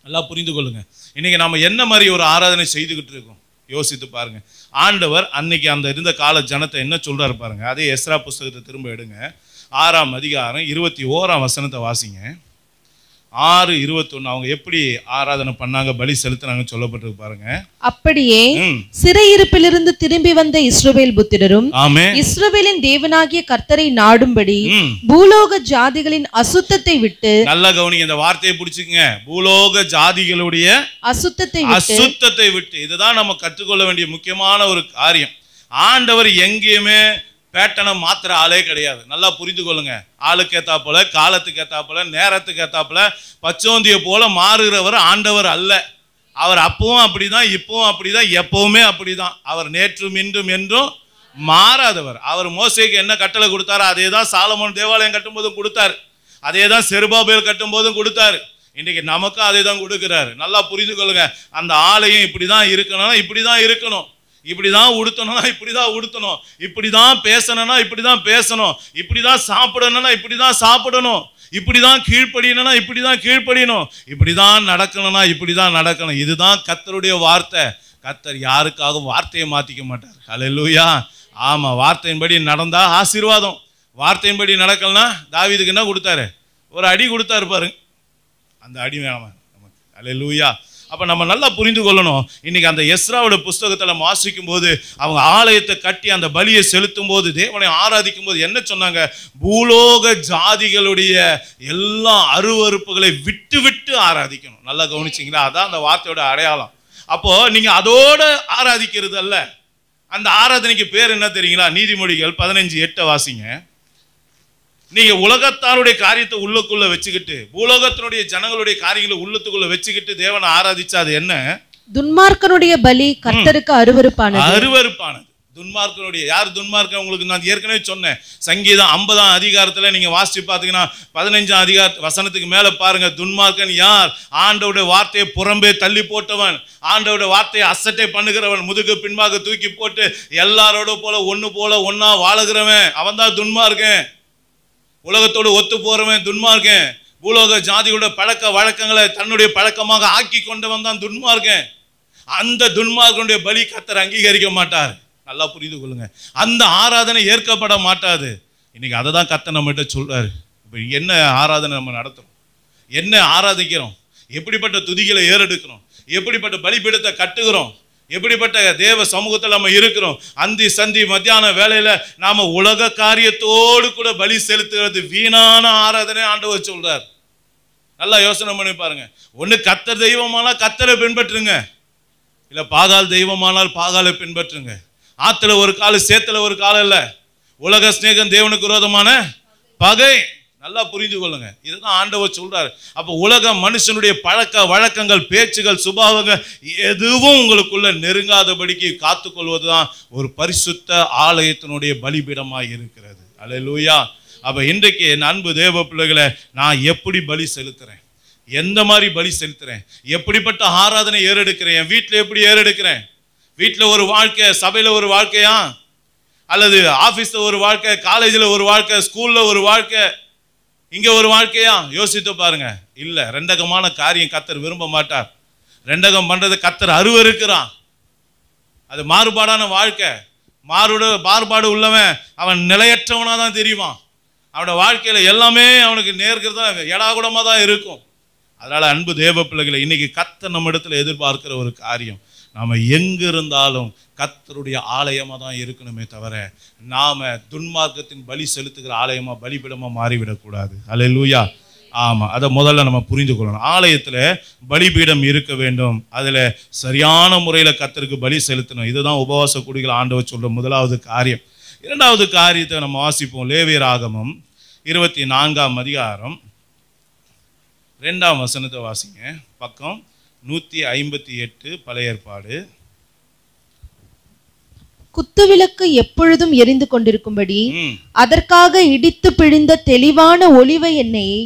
நல்லா புரிந்து கொள்ளுங்க. இன்னைக்கு நாம என்ன மாதிரி ஒரு ஆராதனை செய்துகிட்டு இருக்கோம் யோசித்து பாருங்க. ஆண்டவர் அன்னைக்கு அந்த இருந்த கால ஜனத்தை என்ன சொல்றாரு பாருங்க. அதே எஸ்ரா புஸ்தகத்தை திரும்ப எடுங்க, 6ஆம் அதிகாரம் 21ஆம் வசனத்தை வாசிங்க. 6:21 அவங்க எப்படி ஆராதனை பண்ணாங்க, பலி செலுத்தினாங்கன்னு சொல்லப்பட்டிருக்கு பாருங்க. அப்படியே சிறையிருப்பிலிருந்து திரும்பி வந்த இஸ்ரவேல் புத்திரரும் இஸ்ரவேலின் தேவனாகிய கர்த்தரை நாடும்படி பூலோக ஜாதிகளின் அசுத்தத்தை விட்டு, நல்ல கவனிங்க, இந்த வார்த்தையை பிடிச்சுங்க, பூலோக ஜாதிகளுடைய அசுத்தத்தை விட்டு. இதுதான் நம்ம கற்றுக்கொள்ள வேண்டிய முக்கியமான ஒரு காரியம். ஆண்டவர் எங்கேயுமே பேட்டனை மாத்திர ஆளே கிடையாது. நல்லா புரிந்து கொள்ளுங்க. ஆளுக்கு ஏத்தா போல, காலத்துக்கு ஏத்தா போல, நேரத்துக்கு ஏத்தா போல, பச்சோந்திய போல மாறுகிறவர் ஆண்டவர் அல்ல. அவர் அப்பவும் அப்படிதான், இப்பவும் அப்படிதான், எப்பவுமே அப்படிதான். அவர் நேற்றும் இன்றும் என்றும் மாறாதவர். அவர் மோசேக்கு என்ன கட்டளை கொடுத்தாரு அதே தான் சாலமோன் தேவாலயம் கட்டும் போதும் கொடுத்தாரு, அதே தான் செருபாபேல் கட்டும் போதும் கொடுத்தாரு. இன்னைக்கு நமக்கும் அதே தான் கொடுக்கிறாரு. நல்லா புரிந்து கொள்ளுங்க. அந்த ஆலயம் இப்படிதான் இருக்கணும்னா இப்படிதான் இருக்கணும், இப்படிதான் உடுத்தணும்னா இப்படிதான் உடுத்தணும், இப்படிதான் பேசணும்னா இப்படிதான் பேசணும், இப்படிதான் சாப்பிடணும்னா இப்படிதான் சாப்பிடணும், இப்படிதான் கீழ்ப்படியணும்னா இப்படிதான் கீழ்ப்படியணும், இப்படிதான் நடக்கணும்னா இப்படிதான் நடக்கணும். இதுதான் கர்த்தருடைய வார்த்தை. கர்த்தர் யாருக்காகவும் வார்த்தையை மாத்திக்க மாட்டார். அல்லேலூயா. ஆமா, வார்த்தையின்படி நடந்தா ஆசீர்வாதம். வார்த்தையின்படி நடக்கலனா தாவீதுக்கு என்ன கொடுத்தாரு? ஒரு அடி கொடுத்தாரு பாருங்க. அந்த அடி வேணாமா நமக்கு? அல்லேலூயா. அப்ப நம்ம நல்லா புரிந்து கொள்ளணும். இன்னைக்கு அந்த எஸ்ராவோட புஸ்தகத்துல வாசிக்கும் போது அவங்க ஆலயத்தை கட்டி அந்த பலியை செலுத்தும் போது, தேவனை ஆராதிக்கும் போது என்ன சொன்னாங்க? பூலோக ஜாதிகளுடைய எல்லா அருவருப்புகளை விட்டு விட்டு ஆராதிக்கணும். நல்லா கவனிச்சிங்களா? அதான் அந்த வார்த்தையோட அடையாளம். அப்போ நீங்க அதோட ஆராதிக்கிறது அல்ல. அந்த ஆராதனைக்கு பேர் என்ன தெரியுங்களா? நீதிமொழிகள் 15:8 வாசிங்க. நீங்க உலகத்தாருடைய காரியத்தை உள்ளுக்குள்ள வச்சுக்கிட்டு, பூலோகத்தினுடைய ஜனங்களுடைய காரியங்களை உள்ளத்துக்குள்ள வச்சுக்கிட்டு தேவனை ஆராதிச்சா அது என்ன? துன்மார்க்கனுடைய பலி கர்த்தருக்கு அருவருப்பானது. அருவருப்பானது. துன்மார்க்கனுடைய, யார் துன்மார்க்கன்? உங்களுக்கு நான் ஏற்கனவே சொன்னேன். சங்கீதம் 50ஆம் அதிகாரத்துல நீங்க வாசிச்சு பாத்தீங்கன்னா 15ஆம் அதிகார வசனத்துக்கு மேல பாருங்க. துன்மார்க்கன் யார்? ஆண்டவருடைய வார்த்தையை புறம்பே தள்ளி போட்டவன், ஆண்டவருடைய வார்த்தையை அசட்டை பண்ணுகிறவன், முதுகு பின்பாக தூக்கி போட்டு எல்லாரோட போல ஒன்னா வாழுகிறவன், அவன் தான் துன்மார்க்கன். உலகத்தோடு ஒத்து போறவன் துன்மார்க்கன். பூலோக ஜாதியோட பழக்க வழக்கங்களை தன்னுடைய பழக்கமாக ஆக்கி கொண்டவன் தான் துன்மார்க்கன். அந்த துன்மார்க்கனுடைய பலி கர்த்தர் அங்கீகரிக்க மாட்டார். நல்லா புரிந்து கொள்ளுங்க. அந்த ஆராதனை ஏற்கப்பட மாட்டாது. இன்னைக்கு அதை தான் கர்த்தர் நம்மகிட்ட சொல்றாரு. இப்போ என்ன ஆராதனை நம்ம நடத்துறோம்? என்ன ஆராதிக்கிறோம்? எப்படிப்பட்ட துதிகளை ஏறெடுக்கிறோம்? எப்படிப்பட்ட பலிபீடத்தை கட்டுகிறோம்? எப்படிப்பட்ட தேவ சமூகத்தில் நம்ம இருக்கிறோம்? அந்தி சந்தி மத்தியான வேலையில நாம உலக காரியத்தோடு கூட பலி செலுத்துகிறது வீணான ஆராதனை ஆண்டவர் சொல்றார். நல்லா யோசனை பண்ணி பாருங்க. ஒண்ணு கர்த்தர் தெய்வமானால் கர்த்தரை பின்பற்றுங்க, இல்ல பாகால் தெய்வமானால் பாகாலை பின்பற்றுங்க. ஆத்துல ஒரு கால் சேத்துல ஒரு கால் இல்ல. உலக சிநேகம் தேவனுக்கு விரோதமான பகை. நல்லா புரிந்து கொள்ளுங்க. இதுதான் ஆண்டவர் சொல்றாரு. அப்ப உலக மனுஷனுடைய பழக்க வழக்கங்கள், பேச்சுகள், சுபாவங்கள் எதுவும் உங்களுக்குள்ள நெருங்காதபடிக்கு காத்துக்கொள்வதுதான் ஒரு பரிசுத்த ஆலயத்தினுடைய பலிபீடமாய் இருக்கிறது. அல்லேலூயா. அப்ப இன்றைக்கு என் அன்பு தேவ பிள்ளைகளை, நான் எப்படி பலி செலுத்துறேன்? எந்த மாதிரி பலி செலுத்துறேன்? எப்படிப்பட்ட ஆராதனை ஏறெடுக்கிறேன்? என் வீட்டில் எப்படி ஏறெடுக்கிறேன்? வீட்டில் ஒரு வாழ்க்கை, சபையில ஒரு வாழ்க்கையா, அல்லது ஆபீஸ்ல ஒரு வாழ்க்கை, காலேஜில் ஒரு வாழ்க்கை, ஸ்கூல்ல ஒரு வாழ்க்கை, இங்க ஒரு வாழ்க்கையா? யோசித்து பாருங்க. இல்ல, ரெண்டகமான காரியம் கர்த்தர் விரும்ப மாட்டார். ரெண்டகம் பண்றது கர்த்தர் அருவருக்கிறான். அது மாறுபாடான வாழ்க்கை. மாறுபாடு உள்ளவன் அவன் நிலையற்றவனா தான் தெரியுமா? அவனோட வாழ்க்கையில எல்லாமே அவனுக்கு நேர்கிறதா எடாகுடமா தான் இருக்கும். அதனால அன்பு தேவ பிள்ளைகளை, இன்னைக்கு கர்த்தர் நம்ம இடத்துல எதிர்பார்க்கிற ஒரு காரியம், நாம எங்க இருந்தாலும் கர்த்தருடைய ஆலயமா தான் இருக்கணுமே தவிர நாம துன்மார்க்கத்தின் பலி செலுத்துகிற ஆலயமா, பலிபீடமா மாறிவிடக்கூடாது. அல்லேலூயா. ஆமா, அதை முதல்ல நம்ம புரிந்து கொள்ளணும். ஆலயத்துல பலிபீடம் இருக்க வேண்டும். அதுல சரியான முறையில கர்த்தருக்கு பலி செலுத்தணும். இதுதான் உபவாச கூடிகள் ஆண்டவர் சொல்ற முதலாவது காரியம். இரண்டாவது காரியத்தை நம்ம வாசிப்போம். லேவியராகமம் 24ஆம் அதிகாரம் 2ஆம் வசனத்தை வாசிங்க. பக்கம் 158 பழைய ஏற்பாடு. குத்துவிளக்கு எப்பொழுதும் எரிந்து கொண்டிருக்கும்படி அதற்காக இடித்து பிழிந்த தெளிவான ஒலிவ எண்ணெயை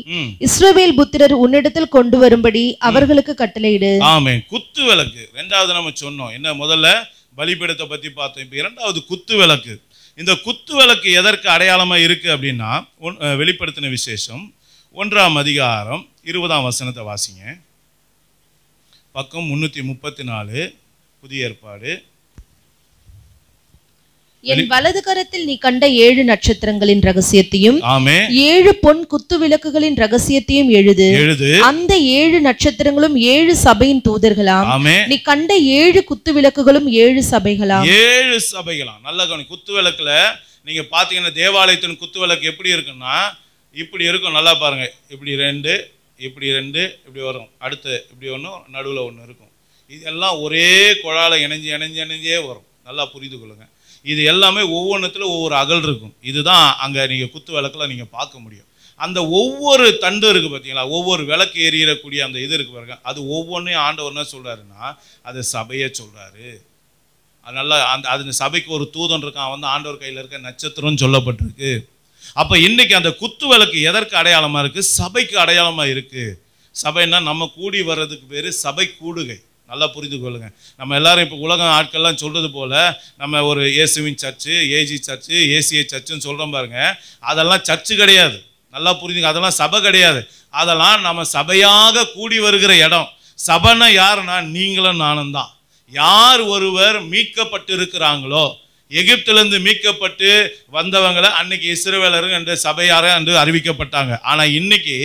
இஸ்ரவேல் புத்திரர் உன்னிடத்தில் கொண்டு வரும்படி அவர்களுக்கு கட்டளையிடு. ஆமென். குத்து விளக்கு இரண்டாவது நம்ம சொன்னோம். என்ன, முதல்ல பலிபீடத்தை பத்தி பார்த்தோம். இப்ப இரண்டாவது குத்து விளக்கு. இந்த குத்து விளக்கு எதற்கு அடையாளமா இருக்கு அப்படின்னா, வெளிப்படுத்தின விசேஷம் 1ஆம் அதிகாரம் 20ஆம் வசனத்தை வாசிங்க. பக்கம் 334 புதிய ஏற்பாடு. என் வலது கரத்தில் நீ கண்ட 7 நட்சத்திரங்களின் ரகசியத்தையும் 7 பொன் குத்து விளக்குகளின் ரகசியத்தையும் எழுது. அந்த 7 நட்சத்திரங்களும் 7 சபையின் தூதர்களாம். நீ கண்ட 7 குத்து விளக்குகளும் 7 சபைகளாம். 7 சபைகளாம். நல்ல கவனி. குத்து விளக்குல நீங்க பாத்தீங்கன்னா தேவாலயத்தின் குத்து விளக்கு எப்படி இருக்குன்னா இப்படி இருக்கும். நல்லா பாருங்க. இப்படி 2, இப்படி 2, இப்படி வரும். அடுத்து இப்படி ஒன்று, நடுவில் ஒன்று இருக்கும். இதெல்லாம் ஒரே குழால இணைஞ்சே வரும். நல்லா புரிந்து கொள்ளுங்க. இது எல்லாமே ஒவ்வொன்றுத்துல ஒவ்வொரு அகல் இருக்கும். இதுதான் அங்கே நீங்கள் குத்து விளக்கில் நீங்கள் பார்க்க முடியும். அந்த ஒவ்வொரு தண்டு இருக்கு பார்த்தீங்களா, ஒவ்வொரு விளக்கு எறியக்கூடிய அந்த இது இருக்கு பாருங்க, அது ஒவ்வொன்றையும் ஆண்டவர் என்ன சொல்றாருன்னா அது சபையை சொல்றாரு. அதனால அந்த சபைக்கு ஒரு தூதன் இருக்கான், அவன் வந்து ஆண்டவர் கையில் இருக்க நட்சத்திரம்னு சொல்லப்பட்டிருக்கு. அப்போ இன்னைக்கு அந்த குத்து விளக்கு எதற்கு அடையாளமா இருக்கு? சபைக்கு அடையாளமா இருக்கு. சபைன்னா நம்ம கூடி வர்றதுக்கு பேரு சபை கூடுகை. நல்லா புரிந்து கொள்ளுங்க. நம்ம எல்லாரும் இப்போ உலக ஆட்கள்லாம் சொல்றது போல நம்ம ஒரு இயேசுவின் சர்ச்சு, ஏஜி சர்ச்சு, ஏசிஐ சர்ச்சுன்னு சொல்றோம் பாருங்க, அதெல்லாம் சர்ச்சு கிடையாது. நல்லா புரிஞ்சுங்க. அதெல்லாம் சபை கிடையாது. அதெல்லாம் நம்ம சபையாக கூடி வருகிற இடம். சபைன்னா யாருன்னா நீங்களும் நானும் தான். யார் ஒருவர் மீட்கப்பட்டு இருக்கிறாங்களோ, எகிப்திலிருந்து மீட்கப்பட்டு வந்தவங்களை அன்னைக்கு இஸ்ரவேலர்கள் என்ற சபையார என்று அறிவிக்கப்பட்டாங்க. ஆனா இன்னைக்கு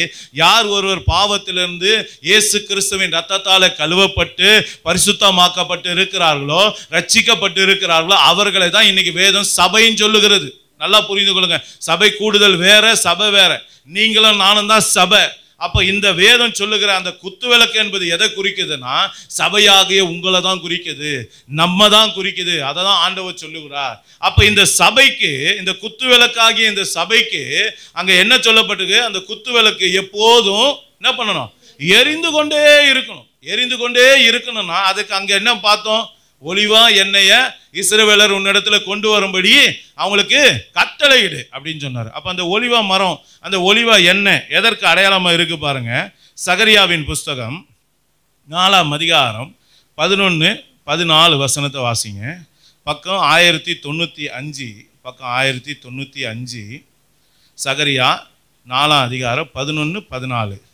யார் ஒருவர் பாவத்திலிருந்து இயேசு கிறிஸ்துவின் ரத்தத்தால கழுவப்பட்டு பரிசுத்தமாக்கப்பட்டு இருக்கிறார்களோ, ரட்சிக்கப்பட்டு இருக்கிறார்களோ, அவர்களை தான் இன்னைக்கு வேதம் சபைன்னு சொல்லுகிறது. நல்லா புரிந்து கொள்ளுங்க. சபை கூடுதல் வேற, சபை வேற. நீங்களும் நானும் தான் சபை. அப்ப இந்த வேதம் சொல்லுகிற அந்த குத்துவிளக்கு என்பது எதை குறிக்குதுன்னா, சபையாகிய உங்களை தான் குறிக்குது, நம்ம தான் குறிக்குது. அதை தான் ஆண்டவர் சொல்லுகிறார். அப்ப இந்த சபைக்கு, இந்த குத்துவிளக்காகிய இந்த சபைக்கு அங்க என்ன சொல்லப்பட்டிருக்கு? அந்த குத்துவிளக்கு எப்போதும் என்ன பண்ணணும்? எரிந்து கொண்டே இருக்கணும். எரிந்து கொண்டே இருக்கணும்னா அதுக்கு அங்க என்ன பார்த்தோம்? ஒலிவா எண்ணெய இஸ்ரவேலர் உன்னிடத்துல கொண்டு வரும்படி அவங்களுக்கு கட்டளையிடு அப்படின்னு சொன்னார். அப்ப அந்த ஒலிவா மரம், அந்த ஒலிவா எண்ணெய் எதற்கு அடையாளமா இருக்கு பாருங்க. சகரியாவின் புஸ்தகம் 4ஆம் அதிகாரம் 11-14 வசனத்தை வாசிங்க. பக்கம் 1095, பக்கம் 1095. சகரியா 4ஆம் அதிகாரம் 11-14.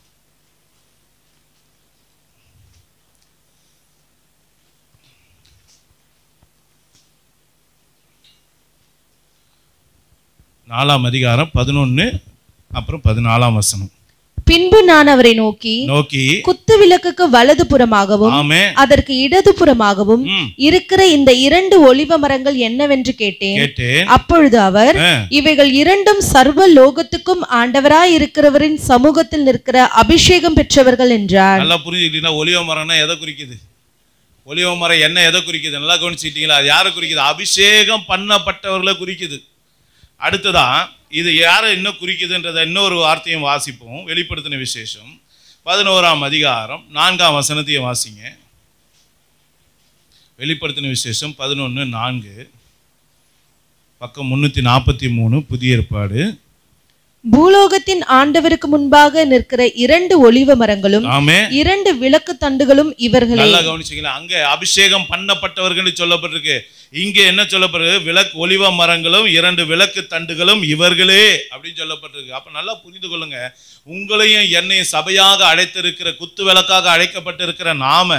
நாலாம் அதிகாரம் 11 அப்புறம் 14ஆம் வசனம். பின்பு நான் அவரை நோக்கி குத்து விளக்குக்கு வலது புறமாகவும் அதற்கு இடது புறமாகவும் இருக்கிற இந்த 2 ஒலிவ மரங்கள் என்னவென்று கேட்டேன். அப்பொழுது அவர், இவைகள் இரண்டும் சர்வ லோகத்துக்கும் ஆண்டவராய் இருக்கிறவரின் சமூகத்தில் நிற்கிற அபிஷேகம் பெற்றவர்கள் என்றார். நல்லா புரிஞ்சுக்கிட்டீங்களா? ஒலிவ மரம்னா எதை குறிக்குது? ஒலிவ மரம் என்ன எதை குறிக்குது? நல்லா கவனிச்சுட்டீங்களா? யாரை குறிக்குது? அபிஷேகம் பண்ணப்பட்டவர்களை குறிக்குது. அடுத்ததா இது யாரை இன்னும் குறிக்குதுன்றதை இன்னொரு வார்த்தையும் வாசிப்போம். வெளிப்படுத்தின விசேஷம் 11ஆம் அதிகாரம் 4ஆம் வசனத்தையும் வாசிங்க. வெளிப்படுத்தின விசேஷம் 11:4, பக்கம் 343, புதிய ஏற்பாடு. பூலோகத்தின் ஆண்டவருக்கு முன்பாக நிற்கிற 2 ஒலிவ மரங்களும் 2 விளக்கு தண்டுகளும் இவர்களே. நல்லா கவனிச்சீங்களா? அங்க அபிஷேகம் பண்ணப்பட்டவர்கள் சொல்லப்பட்டிருக்கு. இங்க என்ன சொல்லப்படுது? ஒலிவ மரங்களும் 2 விளக்கு தண்டுகளும் இவர்களே அப்படின்னு சொல்லப்பட்டிருக்கு. அப்ப நல்லா புரிந்து கொள்ளுங்க. உங்களையும் என்னையும் சபையாக அழைத்திருக்கிற, குத்து விளக்காக அழைக்கப்பட்டிருக்கிற நாம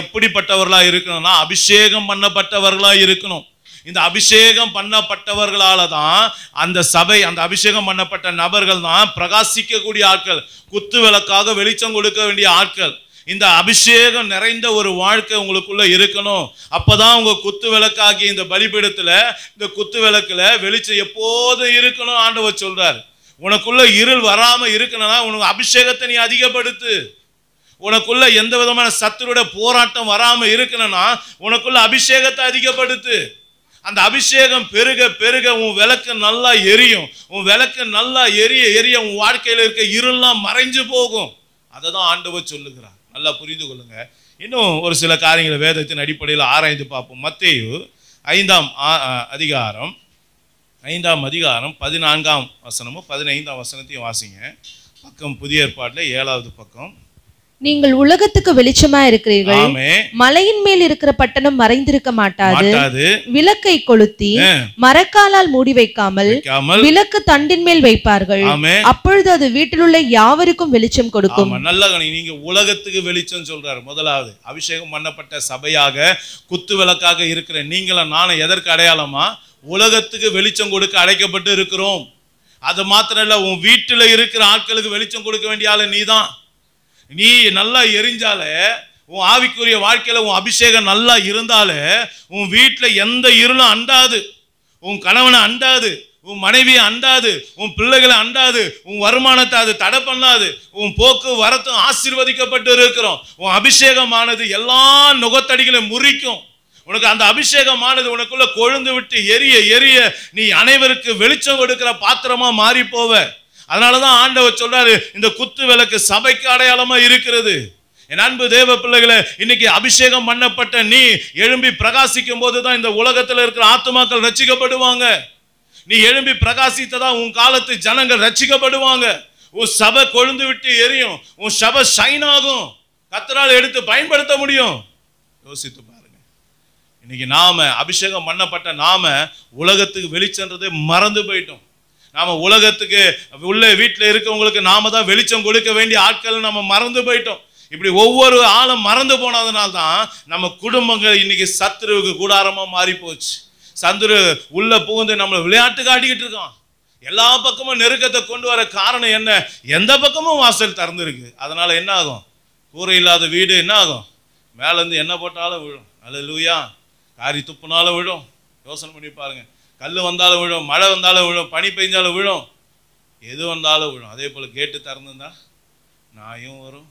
எப்படிப்பட்டவர்களா இருக்கணும்னா, அபிஷேகம் பண்ணப்பட்டவர்களா இருக்கணும். இந்த அபிஷேகம் பண்ணப்பட்டவர்களால தான் அந்த சபை, அந்த அபிஷேகம் பண்ணப்பட்ட நபர்கள் தான் பிரகாசிக்கக்கூடிய ஆட்கள், குத்து விளக்காக வெளிச்சம் கொடுக்க வேண்டிய ஆட்கள். இந்த அபிஷேகம் நிறைந்த ஒரு வாழ்க்கை உங்களுக்குள்ள இருக்கணும். அப்பதான் உங்க குத்து விளக்காகி இந்த பலிபீடத்துல, இந்த குத்து விளக்குல வெளிச்சம் எப்போதும் இருக்கணும். ஆண்டவர் சொல்றார், உனக்குள்ள இருள் வராம இருக்கணும்னா உனக்கு அபிஷேகத்தை நீ அதிகப்படுத்து. உனக்குள்ள எந்த விதமான சத்துருடைய போராட்டம் வராம இருக்கணும்னா உனக்குள்ள அபிஷேகத்தை அதிகப்படுத்து. அந்த அபிஷேகம் பெருக பெருக உன் விளக்கு நல்லா எரியும். உன் விளக்கு நல்லா எரிய எரிய உன் வாழ்க்கையில இருக்க இருள்லாம் மறைஞ்சு போகும். அதை தான் ஆண்டவர் சொல்லுகிறார். நல்லா புரிந்து கொள்ளுங்க. இன்னும் ஒரு சில காரியங்களை வேதத்தின் அடிப்படையில் ஆராய்ந்து பார்ப்போம். மத்தேயு 5ஆம் அதிகாரம் 14ஆம் வசனமும் 15ஆம் வசனத்தையும் வாசிங்க. பக்கம் புதிய ஏற்பாட்டுல 7வது பக்கம். நீங்கள் உலகத்துக்கு வெளிச்சமா இருக்கிறீர்கள். மலையின் மேல் இருக்கிற பட்டணம் மறைந்திருக்க மாட்டாது. விளக்கை கொளுத்தி மரக்காலால் மூடி வைக்காமல் விளக்கு தண்டின் மேல் வைப்பார்கள். அப்பொழுது அது வீட்டில் உள்ள யாவருக்கும் வெளிச்சம் கொடுக்கும். நல்ல நீங்க உலகத்துக்கு வெளிச்சம் சொல்றாரு. முதலாவது அபிஷேகம் பண்ணப்பட்ட சபையாக குத்து விளக்காக இருக்கிற நீங்களும் நானும் எதற்கு அடையாளமா? உலகத்துக்கு வெளிச்சம் கொடுக்க அழைக்கப்பட்டு இருக்கிறோம். அது மாத்திரம் இல்ல, உன் வீட்டுல இருக்கிற ஆட்களுக்கு வெளிச்சம் கொடுக்க வேண்டிய ஆளு நீதான். நீ நல்லா எரிஞ்சாலே, உன் ஆவிக்குரிய வாழ்க்கையில உன் அபிஷேகம் நல்லா இருந்தாலே உன் வீட்டுல எந்த இருளும் அண்டாது. உன் கணவனை அண்டாது, உன் மனைவியை அண்டாது, உன் பிள்ளைகளை அண்டாது, உன் வருமானத்தை அது தடை பண்ணாது. உன் போக்கு வரத்தும் ஆசீர்வதிக்கப்பட்டு இருக்கிறோம். உன் அபிஷேகமானது எல்லா நுகத்தடிகளை முறிக்கும். உனக்கு அந்த அபிஷேகமானது உனக்குள்ள கொழுந்து விட்டு எரிய எரிய நீ அனைவருக்கு வெளிச்சம் கொடுக்கிற பாத்திரமா மாறி போவ. அதனாலதான் ஆண்டவர் சொல்றாரு, இந்த குத்து விளக்கு சபைக்கு அடையாளமா இருக்கிறது. என் அன்பு தேவ பிள்ளைகளை, இன்னைக்கு அபிஷேகம் பண்ணப்பட்ட நீ எழும்பி பிரகாசிக்கும் போதுதான் இந்த உலகத்துல இருக்கிற ஆத்துமாக்கள் ரட்சிக்கப்படுவாங்க. நீ எழும்பி பிரகாசித்ததான் உன் காலத்து ஜனங்கள் ரட்சிக்கப்படுவாங்க. உன் சபை கொழுந்து விட்டு எரியும். உன் சபை ஷைன் ஆகும். கர்த்தரால் எடுத்து பயன்படுத்த முடியும். யோசித்து பாருங்க. இன்னைக்கு நாம அபிஷேகம் பண்ணப்பட்ட நாம உலகத்துக்கு வெளிச்சன்றதை மறந்து போயிட்டோம். நாம உலகத்துக்கு உள்ள வீட்டுல இருக்கவங்களுக்கு நாம தான் வெளிச்சம் கொடுக்க வேண்டிய ஆட்கள் நம்ம மறந்து போயிட்டோம். இப்படி ஒவ்வொரு ஆளும் மறந்து போனதுனால்தான் நம்ம குடும்பங்கள் இன்னைக்கு சத்துருவுக்கு கூடாரமா மாறி போச்சு. சந்துரு உள்ள புகுந்து நம்மளை விளையாட்டு காட்டிக்கிட்டு இருக்கான். எல்லா பக்கமும் நெருக்கத்தை கொண்டு வர காரணம் என்ன? எந்த பக்கமும் வாசல் திறந்துருக்கு. அதனால என்ன ஆகும்? கூரை இல்லாத வீடு என்ன ஆகும்? மேலேருந்து என்ன போட்டாலும் விழும். அல்லேலூயா. காரி துப்புனாலும் விழும். யோசனை பண்ணி பாருங்க. கல் வந்தாலும் விழும், மழை வந்தாலும் விழும், பனி பெஞ்சாலும் விழும், எது வந்தாலும் விழும். அதே போல் கேட்டு திறந்துருந்தா நாயும் வரும்,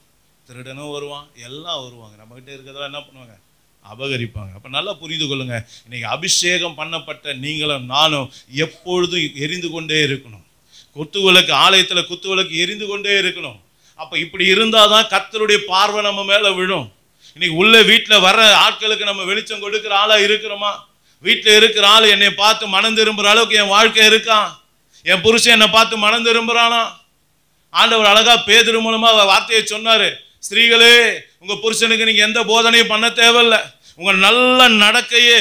திருடனும் வருவான், எல்லாம் வருவாங்க. நம்மகிட்ட இருக்கிறதெல்லாம் என்ன பண்ணுவாங்க? அபகரிப்பாங்க. அப்போ நல்லா புரிந்து கொள்ளுங்க. இன்னைக்கு அபிஷேகம் பண்ணப்பட்ட நீங்களும் நானும் எப்பொழுதும் எரிந்து கொண்டே இருக்கணும். குத்துவிளக்கு, ஆலயத்தில் குத்துவிளக்கு எரிந்து கொண்டே இருக்கணும். அப்போ இப்படி இருந்தால் தான் கர்த்தருடைய பார்வை நம்ம மேலே விழும். இன்னைக்கு உள்ள வீட்டில் வர்ற ஆட்களுக்கு நம்ம வெளிச்சம் கொடுக்குற ஆளாக இருக்கிறோமா? வீட்டில் இருக்கிற ஆள் என்னை பார்த்து மனம் திரும்புகிற அளவுக்கு என் வாழ்க்கை இருக்கான்? என் புருஷன் என்னை பார்த்து மனம் திரும்புகிறானா? ஆண்டவர் அழகா பேதுரு மூலமா வார்த்தையை சொன்னாரு. ஸ்திரீகளே, உங்க புருஷனுக்கு நீங்க எந்த போதனையும் பண்ண தேவையில்லை, உங்க நல்ல நடக்கையே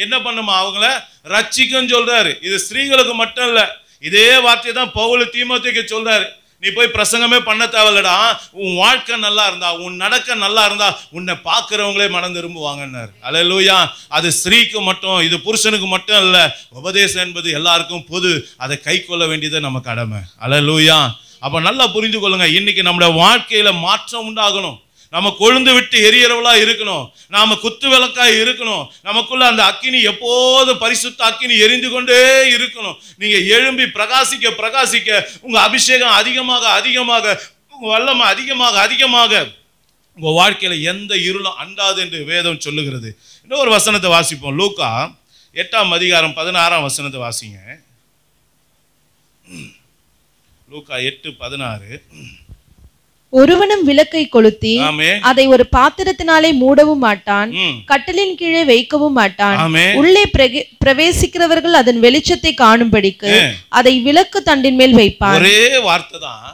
என்ன பண்ணுமா அவங்கள ரட்சிக்கும் சொல்றாரு. இது ஸ்திரீகளுக்கு மட்டும் இல்ல, இதே வார்த்தையை தான் பவுல் தீமோத்தேயுக்கு சொல்றாரு. நீ போய் பிரசங்கமே பண்ண தேவையில்லடா, உன் வாழ்க்கை நல்லா இருந்தா, உன் நடக்க நல்லா இருந்தா உன்னை பார்க்கிறவங்களே மனம் திரும்புவாங்கன்னாரு. அல்லேலூயா. அது ஸ்திரீக்கு மட்டும், இது புருஷனுக்கு மட்டும் இல்ல. உபதேசம் என்பது எல்லாருக்கும் பொது. அதை கை கொள்ள வேண்டியது நம்ம கடமை. அல்லேலூயா. அப்ப நல்லா புரிந்து கொள்ளுங்க. இன்னைக்கு நம்முடைய வாழ்க்கையில மாற்றம் உண்டாகணும். நம்ம கொழுந்து விட்டு எரியறவளா இருக்கணும். நாம குத்து விளக்காய் இருக்கணும். நமக்குள்ள அந்த அக்கினி எப்போது பரிசுத்த அக்கினி எரிந்து கொண்டே இருக்கணும். நீங்க எழும்பி பிரகாசிக்க பிரகாசிக்க உங்க அபிஷேகம் அதிகமாக அதிகமாக, உங்க வல்லமை அதிகமாக அதிகமாக உங்க வாழ்க்கையில எந்த இருளும் அண்டாது என்று வேதம் சொல்லுகிறது. இன்னொரு வசனத்தை வாசிப்போம். லூக்கா 8ஆம் அதிகாரம் 16ஆம் வசனத்தை வாசிங்க. லூக்கா 8:16. ஒருவனும் விளக்கை கொளுத்தி அதை ஒரு பாத்திரத்தினாலே மூடவும் மாட்டான், கட்டிலின் கீழே வைக்கவும் மாட்டான். உள்ளே பிரவேசிக்கிறவர்கள் அதன் வெளிச்சத்தை காணும்படிக்கு அதை விளக்கு தண்டின் மேல் வைப்பான். ஒரே வார்த்தை தான்.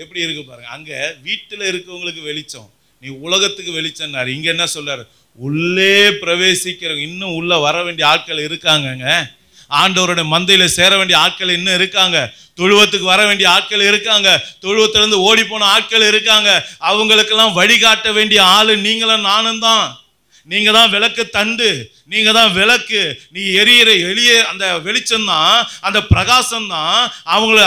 எப்படி இருக்கு பாருங்க. அங்க வீட்டுல இருக்கவங்களுக்கு வெளிச்சம், நீ உலகத்துக்கு வெளிச்சம். இங்க என்ன சொல்றாரு? உள்ளே பிரவேசிக்கிறவங்க, இன்னும் உள்ள வர வேண்டிய ஆட்கள் இருக்காங்க. ஆண்டவருடைய மந்தையில சேர வேண்டிய ஆட்கள் இன்னும் இருக்காங்க. தொழுவத்துக்கு வர வேண்டிய ஆட்கள் இருக்காங்க. தொழுவத்திலிருந்து ஓடி போன ஆட்கள் இருக்காங்க. அவங்களுக்கெல்லாம் வழிகாட்ட வேண்டிய ஆளு நீங்களும் நானும் தான். நீங்க தான் விளக்கு தண்டு, நீங்க தான் விளக்கு. நீ எரியிற எளிய அந்த வெளிச்சம் தான், அந்த பிரகாசம் தான் அவங்களை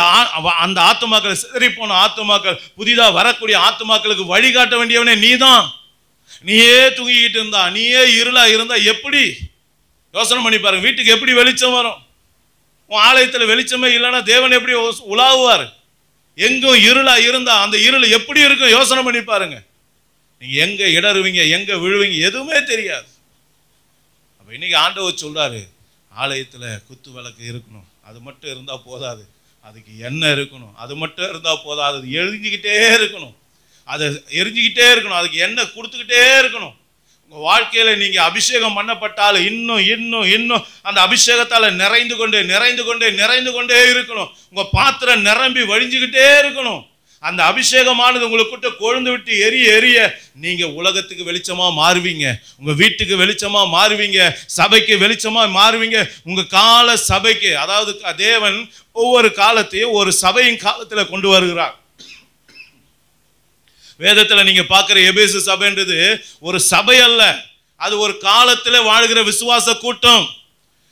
அந்த ஆத்துமாக்கள், சிதறி போன ஆத்துமாக்கள், புதிதா வரக்கூடிய ஆத்துமாக்களுக்கு வழிகாட்ட வேண்டியவனே நீ தான். நீயே தூங்கிக்கிட்டு இருந்தா, நீயே இருளா இருந்தா எப்படி? யோசனை பண்ணி பாருங்க. வீட்டுக்கு எப்படி வெளிச்சம் வரும்? உன் ஆலயத்தில் வெளிச்சமே இல்லைன்னா தேவன் எப்படி உலாவுவார்? எங்கும் இருளா இருந்தா அந்த இருள் எப்படி இருக்கும்? யோசனை பண்ணி பாருங்க. நீங்க எங்க இடறுவீங்க, எங்க விழுவீங்க, எதுவுமே தெரியாது. அப்ப இன்னைக்கு ஆண்டவர் சொல்றாரு, ஆலயத்துல குத்து விளக்கு இருக்கணும். அது மட்டும் இருந்தா போதாது, அதுக்கு எண்ணெய் இருக்கணும். அது மட்டும் இருந்தா போதாது, அது எரிஞ்சுக்கிட்டே இருக்கணும். அதை எரிஞ்சுக்கிட்டே இருக்கணும். அதுக்கு எண்ணெய் கொடுத்துக்கிட்டே இருக்கணும். உங்க வாழ்க்கையில நீங்க அபிஷேகம் பண்ணப்பட்டால் இன்னும் இன்னும் இன்னும் அந்த அபிஷேகத்தால நிறைந்து கொண்டே நிறைந்து கொண்டே நிறைந்து கொண்டே இருக்கணும். உங்க பாத்திரம் நிரம்பி வழிஞ்சுக்கிட்டே இருக்கணும். அந்த அபிஷேகமானது உங்களுக்கிட்ட கொழுந்து விட்டு எரிய எரிய நீங்க உலகத்துக்கு வெளிச்சமா மாறுவீங்க, உங்க வீட்டுக்கு வெளிச்சமா மாறுவீங்க, சபைக்கு வெளிச்சமா மாறுவீங்க. உங்க கால சபைக்கு, அதாவது தேவன் ஒவ்வொரு காலத்தையும் ஒரு சபையின் காலத்துல கொண்டு வருகிறார். வேதத்துல நீங்க பார்க்கிற எபேசு சபைன்றது ஒரு சபை அல்ல, அது ஒரு காலத்துல வாழ்கிற விசுவாச கூட்டம்.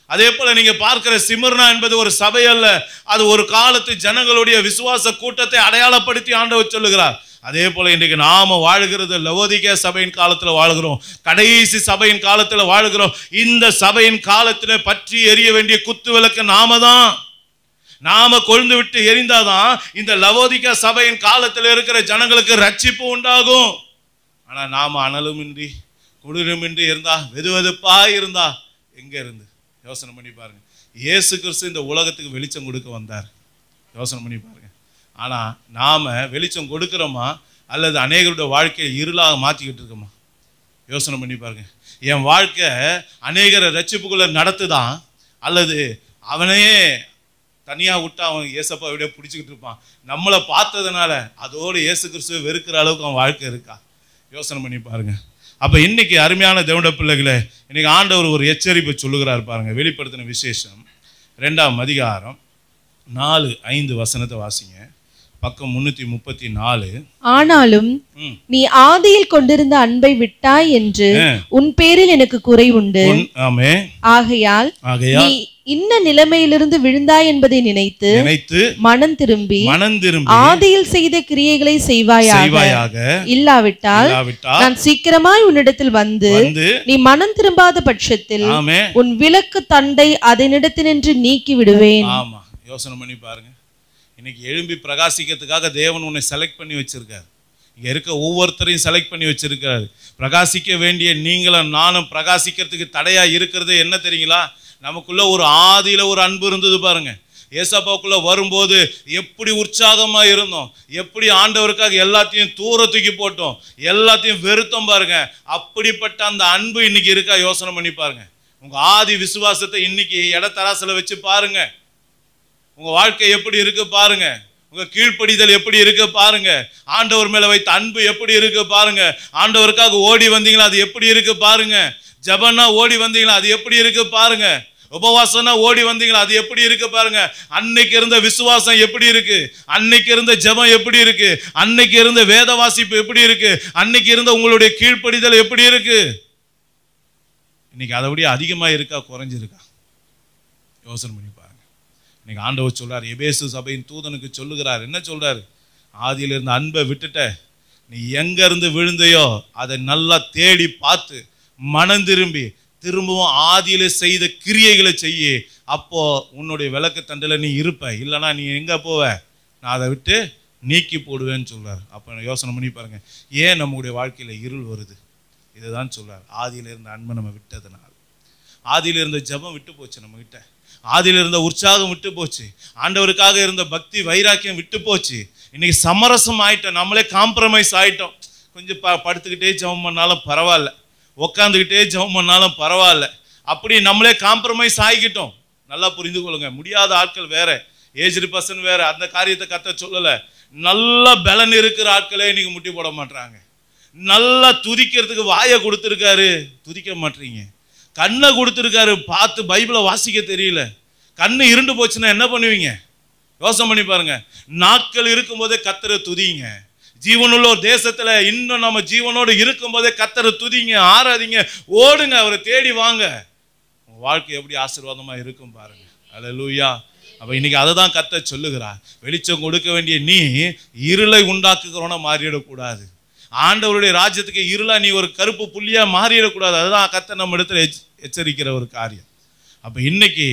அதே போல நீங்க பார்க்கிற சிமிர்னா என்பது ஒரு சபை அல்ல, அது ஒரு காலத்து ஜனங்களுடைய விசுவாச கூட்டத்தை அடையாளப்படுத்தி ஆண்டவர் சொல்லுகிறார். அதே போல இன்றைக்கு நாம வாழ்கிறது லவோதிகேயா சபையின் காலத்துல வாழ்கிறோம், கடைசி சபையின் காலத்துல வாழ்கிறோம். இந்த சபையின் காலத்துல பற்றி எரிய வேண்டிய குத்து விளக்கு நாம தான். நாம கொழுந்து விட்டு எரிந்தாதான் இந்த லவோதிகேயா சபையின் காலத்தில் இருக்கிற ஜனங்களுக்கு ரட்சிப்பு உண்டாகும். ஆனா நாம அனலுமின்றி குளிருமின்றி இருந்தா, வெதுவெதுப்பா இருந்தா எங்க இருந்து? யோசனை பண்ணி பாருங்க. இயேசு கிறிஸ்து இந்த உலகத்துக்கு வெளிச்சம் கொடுக்க வந்தார். யோசனை பண்ணி பாருங்க. ஆனா நாம வெளிச்சம் கொடுக்கிறோமா அல்லது அநேகருடைய வாழ்க்கையை இருளாக மாற்றிக்கிட்டு இருக்கோமா? யோசனை பண்ணி பாருங்க. என் வாழ்க்கை அநேகரை ரட்சிப்புக்குள்ள நடத்துதான், அல்லது அவனையே தனியாக விட்டு அவன் ஏசப்பா விட பிடிச்சிக்கிட்டு இருப்பான். நம்மளை பார்த்ததுனால அதோடு இயேசு கிறிஸ்துவை வெறுக்கிற அளவுக்கு அவன் வாழ்க்கை இருக்கா? யோசனை பண்ணி பாருங்க. அப்போ இன்னைக்கு அருமையான தேவனுடைய பிள்ளைகளே, இன்னைக்கு ஆண்டவர் ஒரு எச்சரிப்பை சொல்லுகிறார் பாருங்க. வெளிப்படுத்தின விசேஷம் 2ஆம் அதிகாரம் 4-5 வசனத்தை வாசிங்க. பக்கம் 334. ஆனாலும் நீ ஆதியில் கொண்டிருந்த அன்பை விட்டாய் என்று உன் பேரில் எனக்கு குறை உண்டு. ஆகையால் நீ இன்ன நிலைமையிலிருந்து விழுந்தாய் என்பதை நினைத்து மனம் திரும்பி ஆதியில் செய்த கிரியைகளை செய்வாயாக. இல்லாவிட்டால் நான் சீக்கிரமாய் உன்னிடத்தில் வந்து நீ மனம் திரும்பாத பட்சத்தில் உன் விளக்கு தண்டை அதனிடத்தினின்று நீக்கி விடுவேன். ஆமா, யோசனை பண்ணி பாருங்க. இன்னைக்கு எழும்பி பிரகாசிக்கிறதுக்காக தேவன் உன்னை செலக்ட் பண்ணி வச்சிருக்காரு. இங்க இருக்க ஒவ்வொருத்தரையும் செலக்ட் பண்ணி வச்சிருக்காரு. பிரகாசிக்க வேண்டிய நீங்களும் நானும் பிரகாசிக்கிறதுக்கு தடையா இருக்கிறது என்ன தெரியுங்களா? நமக்குள்ள ஒரு ஆதியில ஒரு அன்பு இருந்தது பாருங்க. ஏசப்பாக்குள்ள வரும்போது எப்படி உற்சாகமா இருந்தோம், எப்படி ஆண்டவருக்காக எல்லாத்தையும் தூரத்துக்கு போட்டோம், எல்லாத்தையும் வெறுத்தோம் பாருங்க. அப்படிப்பட்ட அந்த அன்பு இன்னைக்கு இருக்கா? யோசனை பண்ணி பாருங்க. உங்க ஆதி விசுவாசத்தை இன்னைக்கு இடத்தராசில வச்சு பாருங்க. உங்க வாழ்க்கை எப்படி இருக்கு பாருங்க. உங்க கீழ்ப்படிதல் எப்படி இருக்கு பாருங்க. ஆண்டவர் மேல வைத்த அன்பு எப்படி இருக்கு பாருங்க. ஆண்டவருக்காக ஓடி வந்தீங்களா? அது எப்படி இருக்கு பாருங்க. ஜபன்னா ஓடி வந்தீங்களா? அது எப்படி இருக்கு பாருங்க. உபவாசம்னா ஓடி வந்தீங்களா? அது எப்படி இருக்கு பாருங்க. அன்னைக்கு இருந்த விசுவாசம் எப்படி இருக்கு, அன்னைக்கு இருந்த ஜபம் எப்படி இருக்கு, அன்னைக்கு இருந்த வேத வாசிப்பு எப்படி இருக்கு, அன்னைக்கு இருந்த உங்களுடைய கீழ்ப்படிதல் எப்படி இருக்கு. இன்னைக்கு அதை விட அதிகமா இருக்கா குறைஞ்சிருக்கா? யோசனை பண்ணி பாருங்க. இன்னைக்கு ஆண்டவர் சொல்றார், எபேசு சபையின் தூதனுக்கு சொல்லுகிறார். என்ன சொல்றாரு? ஆதியில இருந்த அன்பை விட்டுட்ட, நீ எங்க இருந்து விழுந்தையோ அதை நல்லா தேடி பார்த்து மனம் திரும்பவும் ஆதியில செய்த கிரியைகளை செய்ய. அப்போ உன்னுடைய விளக்கு தண்டில் நீ இருப்ப. இல்லைன்னா நீ எங்க போவ? நான் அதை விட்டு நீக்கி போடுவேன்னு சொல்றாரு. அப்ப யோசனை பண்ணி பாருங்க, ஏன் நம்முடைய வாழ்க்கையில இருள் வருது? இதுதான் சொல்றாரு. ஆதியில இருந்த அன்பை நம்ம விட்டதுனால. ஆதியில இருந்த ஜபம் விட்டு போச்சு நம்ம கிட்ட. ஆதியில இருந்த உற்சாகம் விட்டு போச்சு. ஆண்டவருக்காக இருந்த பக்தி வைராக்கியம் விட்டு போச்சு. இன்னைக்கு சமரசம் ஆயிட்டோம். நம்மளே காம்ப்ரமைஸ் ஆயிட்டோம். கொஞ்சம் படுத்துக்கிட்டே ஜபம் பண்ணாலும் பரவாயில்ல, உட்காந்துக்கிட்டே ஜபம் பண்ணாலும் பரவாயில்ல, அப்படி நம்மளே காம்ப்ரமைஸ் ஆகிக்கிட்டோம். நல்லா புரிந்து கொள்ளுங்க. முடியாத ஆட்கள் வேற, ஏஜ்டு பர்சன் வேற. அந்த காரியத்தை கத்த சொல்லல. நல்ல பலன் இருக்கிற ஆட்களே இன்னைக்கு முட்டி போட மாட்டாங்க. நல்லா துதிக்கிறதுக்கு வாயை கொடுத்துருக்காரு, துதிக்க மாட்டீங்க. கண்ணை கொடுத்துருக்காரு, பார்த்து பைபிளை வாசிக்க தெரியல. கண்ணு இருண்டு போச்சுன்னா என்ன பண்ணுவீங்க? யோசனை பண்ணி பாருங்க. நாட்கள் இருக்கும் போதே கர்த்தரை துதிங்க. ஜீவனுள்ள ஒரு தேசத்துல இன்னும் நம்ம ஜீவனோடு இருக்கும் போதே கர்த்தரை துதிங்க, ஆராதிங்க, ஓடுங்க, அவரை தேடி வாங்க. உங்க வாழ்க்கை எப்படி ஆசீர்வாதமா இருக்கும் பாருங்க. அல்லேலூயா. அப்ப இன்னைக்கு அதை தான் கர்த்தர் சொல்லுகிறார். வெளிச்சம் கொடுக்க வேண்டிய நீ இருளை உண்டாக்குகிறவனா மாறிடக்கூடாது. ஆண்டவருடைய ராஜ்யத்துக்கு இருளா நீ ஒரு கருப்பு புள்ளியா மாறிடக்கூடாது. அதுதான் கர்த்தர் நம்ம இடத்துல எச்சரிக்கிற ஒரு காரியம். அப்ப இன்னைக்கு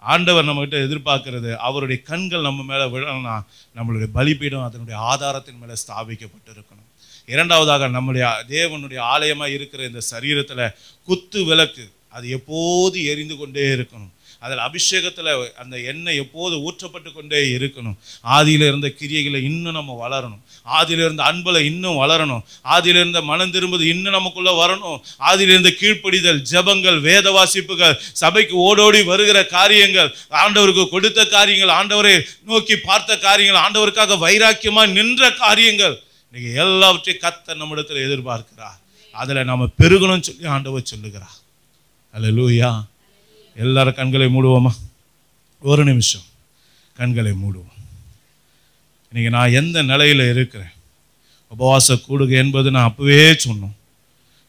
ஆண்டவர் நம்ம கிட்ட எதிர்பார்க்கிறது, அவருடைய கண்கள் நம்ம மேல விழணும்னா நம்மளுடைய பலிபீடம் அதனுடைய ஆதாரத்தின் மேல ஸ்தாபிக்கப்பட்டு இருக்கணும். இரண்டாவதாக, நம்முடைய தேவனுடைய ஆலயமா இருக்கிற இந்த சரீரத்துல குத்து விளக்கு அது எப்போது எரிந்து கொண்டே இருக்கணும். அதில் அபிஷேகத்தில் அந்த எண்ணெய் எப்போது ஊற்றப்பட்டு கொண்டே இருக்கணும். ஆதியில இருந்த கிரியைகளை இன்னும் நம்ம வளரணும். ஆதியில இருந்த அன்புல இன்னும் வளரணும். ஆதியில இருந்த மனம் திரும்புவது இன்னும் நமக்குள்ள வரணும். ஆதியில இருந்த கீழ்ப்படிதல், ஜபங்கள், வேத வாசிப்புகள், சபைக்கு ஓடோடி வருகிற காரியங்கள், ஆண்டவருக்கு கொடுத்த காரியங்கள், ஆண்டவரை நோக்கி பார்த்த காரியங்கள், ஆண்டவருக்காக வைராக்கியமா நின்ற காரியங்கள், இன்னைக்கு எல்லாவற்றையும் கர்த்தர் நம்மிடத்தில் எதிர்பார்க்கிறார். அதுல நம்ம பெருகணும்னு சொல்லி ஆண்டவர் சொல்லுகிறார். அல்லேலூயா. எல்லாரும் கண்களை மூடுவோமா? ஒரு நிமிஷம் கண்களை மூடுவோம். இன்னைக்கு நான் எந்த நிலையில் இருக்கிறேன்? உபவாச கூடுகை என்பது நான் அப்பவே சொன்னோம்,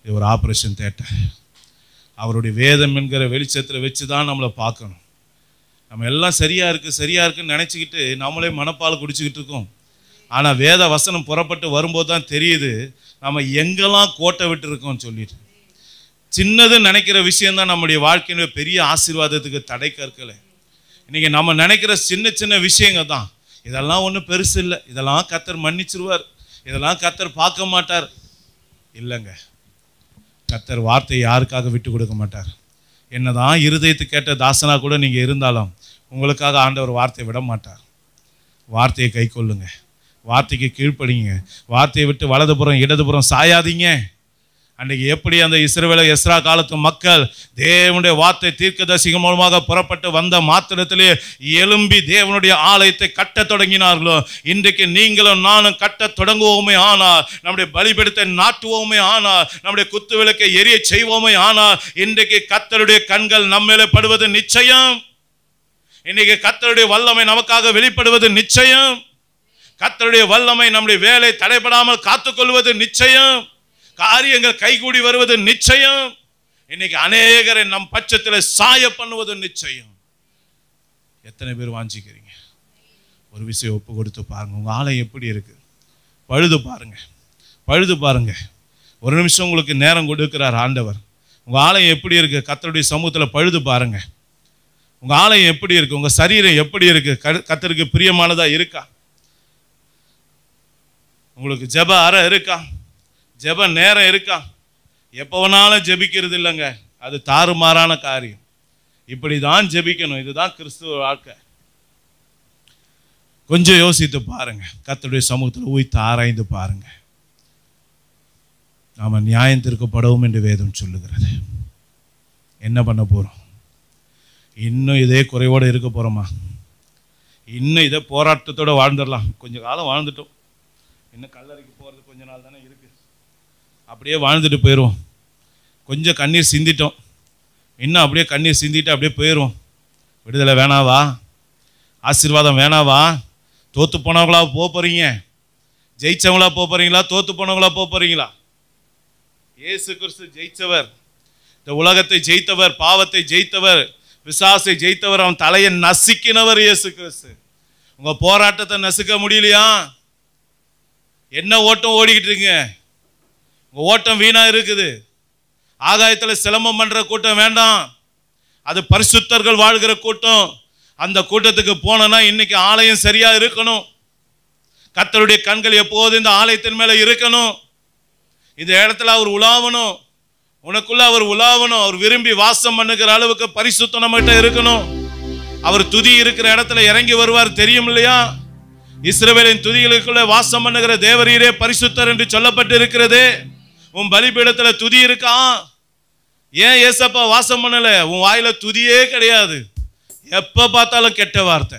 இது ஒரு ஆப்ரேஷன் தேட்டர். அவருடைய வேதம் என்கிற வெளிச்சத்தில் வச்சு தான் நம்மளை பார்க்கணும். நம்ம எல்லாம் சரியா இருக்குன்னு நினச்சிக்கிட்டு நம்மளே மனப்பால் குடிச்சிக்கிட்டு இருக்கோம். ஆனால் வேத வசனம் புறப்பட்டு வரும்போது தான் தெரியுது நம்ம எங்கெல்லாம் கோட்டை விட்டு இருக்கோம்னு சொல்லிட்டு. சின்னதுன்னு நினைக்கிற விஷயம்தான் நம்முடைய வாழ்க்கையினுடைய பெரிய ஆசீர்வாதத்துக்கு தடை கற்களை. இன்னைக்கு நம்ம நினைக்கிற சின்ன சின்ன விஷயங்கள் தான், இதெல்லாம் ஒன்றும் பெருசு இல்லை, இதெல்லாம் கர்த்தர் மன்னிச்சிருவார், இதெல்லாம் கர்த்தர் பார்க்க மாட்டார். இல்லைங்க, கர்த்தர் வார்த்தையை யாருக்காக விட்டு கொடுக்க மாட்டார். என்னதான் இருதயத்தை கேட்ட தாசனா கூட நீங்கள் இருந்தாலும் உங்களுக்காக ஆண்டவர் வார்த்தையை விட மாட்டார். வார்த்தையை கை கொள்ளுங்க, வார்த்தைக்கு கீழ்ப்படிங்க, வார்த்தையை விட்டு வலதுபுறம் இடதுபுறம் சாயாதீங்க. அன்றைக்கு எப்படி அந்த இஸ்ரவேல எஸ்ரா காலத்து மக்கள் தேவனுடைய வார்த்தை தீர்க்கதரிசிகள் மூலமாக புறப்பட்டு வந்த மாத்திரத்திலே எழும்பி தேவனுடைய ஆலயத்தை கட்டத் தொடங்கினார்களோ, இன்றைக்கு நீங்களும் நானும் கட்டத் தொடங்குவோமே ஆனால், நம்முடைய பலிபீடத்தை நாட்டுவோமே ஆனால், நம்முடைய குத்து விளக்கை எரிய செய்வோமே ஆனால், இன்றைக்கு கர்த்தருடைய கண்கள் நம்மேலே படுவது நிச்சயம். இன்னைக்கு கர்த்தருடைய வல்லமை நமக்காக வெளிப்படுவது நிச்சயம். கர்த்தருடைய வல்லமை நம்முடைய வேலை தடைபடாமல் காத்துக்கொள்வது நிச்சயம். காரியங்கள் கைகூடி வருவது நிச்சயம். இன்னைக்கு அநேகரை நம் பட்சத்தில் சாய பண்ணுவது நிச்சயம். எத்தனை பேர் வாஞ்சிக்கிறீங்க? ஒரு விஷயம் ஒப்பு கொடுத்து பாருங்க. உங்க ஆலயம் எப்படி இருக்கு? பழுது பாருங்க, பழுது பாருங்க. ஒரு நிமிஷம் உங்களுக்கு நேரம் கொடுக்கிறார் ஆண்டவர். உங்க ஆலயம் எப்படி இருக்கு? கர்த்தருடைய சமூகத்தில் பழுது பாருங்க. உங்க ஆலயம் எப்படி இருக்கு? உங்க சரீரம் எப்படி இருக்கு? கர்த்தருக்கு பிரியமானதா இருக்கா? உங்களுக்கு ஜெப அறை இருக்கா? ஜெப நேரம் இருக்கா? எப்போ வேணாலும் ஜெபிக்கிறது இல்லைங்க, அது தாறுமாறான காரியம். இப்படி தான் ஜெபிக்கணும். இதுதான் கிறிஸ்துவ வாழ்க்கை. கொஞ்சம் யோசித்து பாருங்க. கர்த்தருடைய சமூகத்தில் ஊய்த்து ஆராய்ந்து பாருங்க. நாம நியாயம் தீர்க்கப்படவும் என்று வேதம் சொல்லுகிறது. என்ன பண்ண போறோம்? இன்னும் இதே குறைவோடு இருக்க போறோமா? இன்னும் இதே போராட்டத்தோட வாழ்ந்துடலாம். கொஞ்ச காலம் வாழ்ந்துட்டோம், இன்னும் கல்லறைக்கு போறது கொஞ்ச நாள் தானே இருக்கு. அப்படியே வாழ்ந்துட்டு போயிடுவோம். கொஞ்சம் கண்ணீர் சிந்திட்டோம், இன்னும் அப்படியே கண்ணீர் சிந்திட்டு அப்படியே போயிடுவோம். விடுதலை வேணாவா? ஆசீர்வாதம் வேணாவா? தோத்து போனவங்களா போக போறீங்க? ஜெயிச்சவங்களா போக போறீங்களா? தோத்து போனவங்களா போக போறீங்களா? இயேசு கிறிஸ்து ஜெயித்தவர், இந்த உலகத்தை ஜெயித்தவர், பாவத்தை ஜெயித்தவர், பிசாசை ஜெயித்தவர். அவன் தலையை நசுக்கினவர் இயேசு கிறிஸ்து. உங்க போராட்டத்தை நசுக்க முடியலையா? என்ன ஓட்டம் ஓடிக்கிட்டு இருக்கீங்க? உங்க ஓட்டம் வீணா இருக்குது. ஆகாயத்தில் சிலம்பம் பண்ற கூட்டம் வேண்டாம், அது பரிசுத்தர்கள் வாழ்கிற கூட்டம். அந்த கூட்டத்துக்கு போனோம்னா இன்னைக்கு ஆலயம் சரியா இருக்கணும். கர்த்தருடைய கண்கள் எப்போது இந்த ஆலயத்தின் மேல இருக்கணும். இந்த இடத்துல அவர் உலாவணும், உனக்குள்ள அவர் உலாவணும். அவர் விரும்பி வாசம் பண்ணுகிற அளவுக்கு பரிசுத்தம் நம்மகிட்ட இருக்கணும். அவர் துதி இருக்கிற இடத்துல இறங்கி வருவார், தெரியும் இல்லையா? இஸ்ரவேலின் துதிகளுக்குள்ள வாசம் பண்ணுகிற தேவரீரே பரிசுத்தர் என்று சொல்லப்பட்டு இருக்கிறது. உன் பலிபீடத்துல துதி இருக்கா? ஏன் ஏசப்பா வாசம் பண்ணல? உன் வாயில துதியே கிடையாது. எப்ப பார்த்தாலும் கெட்ட வார்த்தை,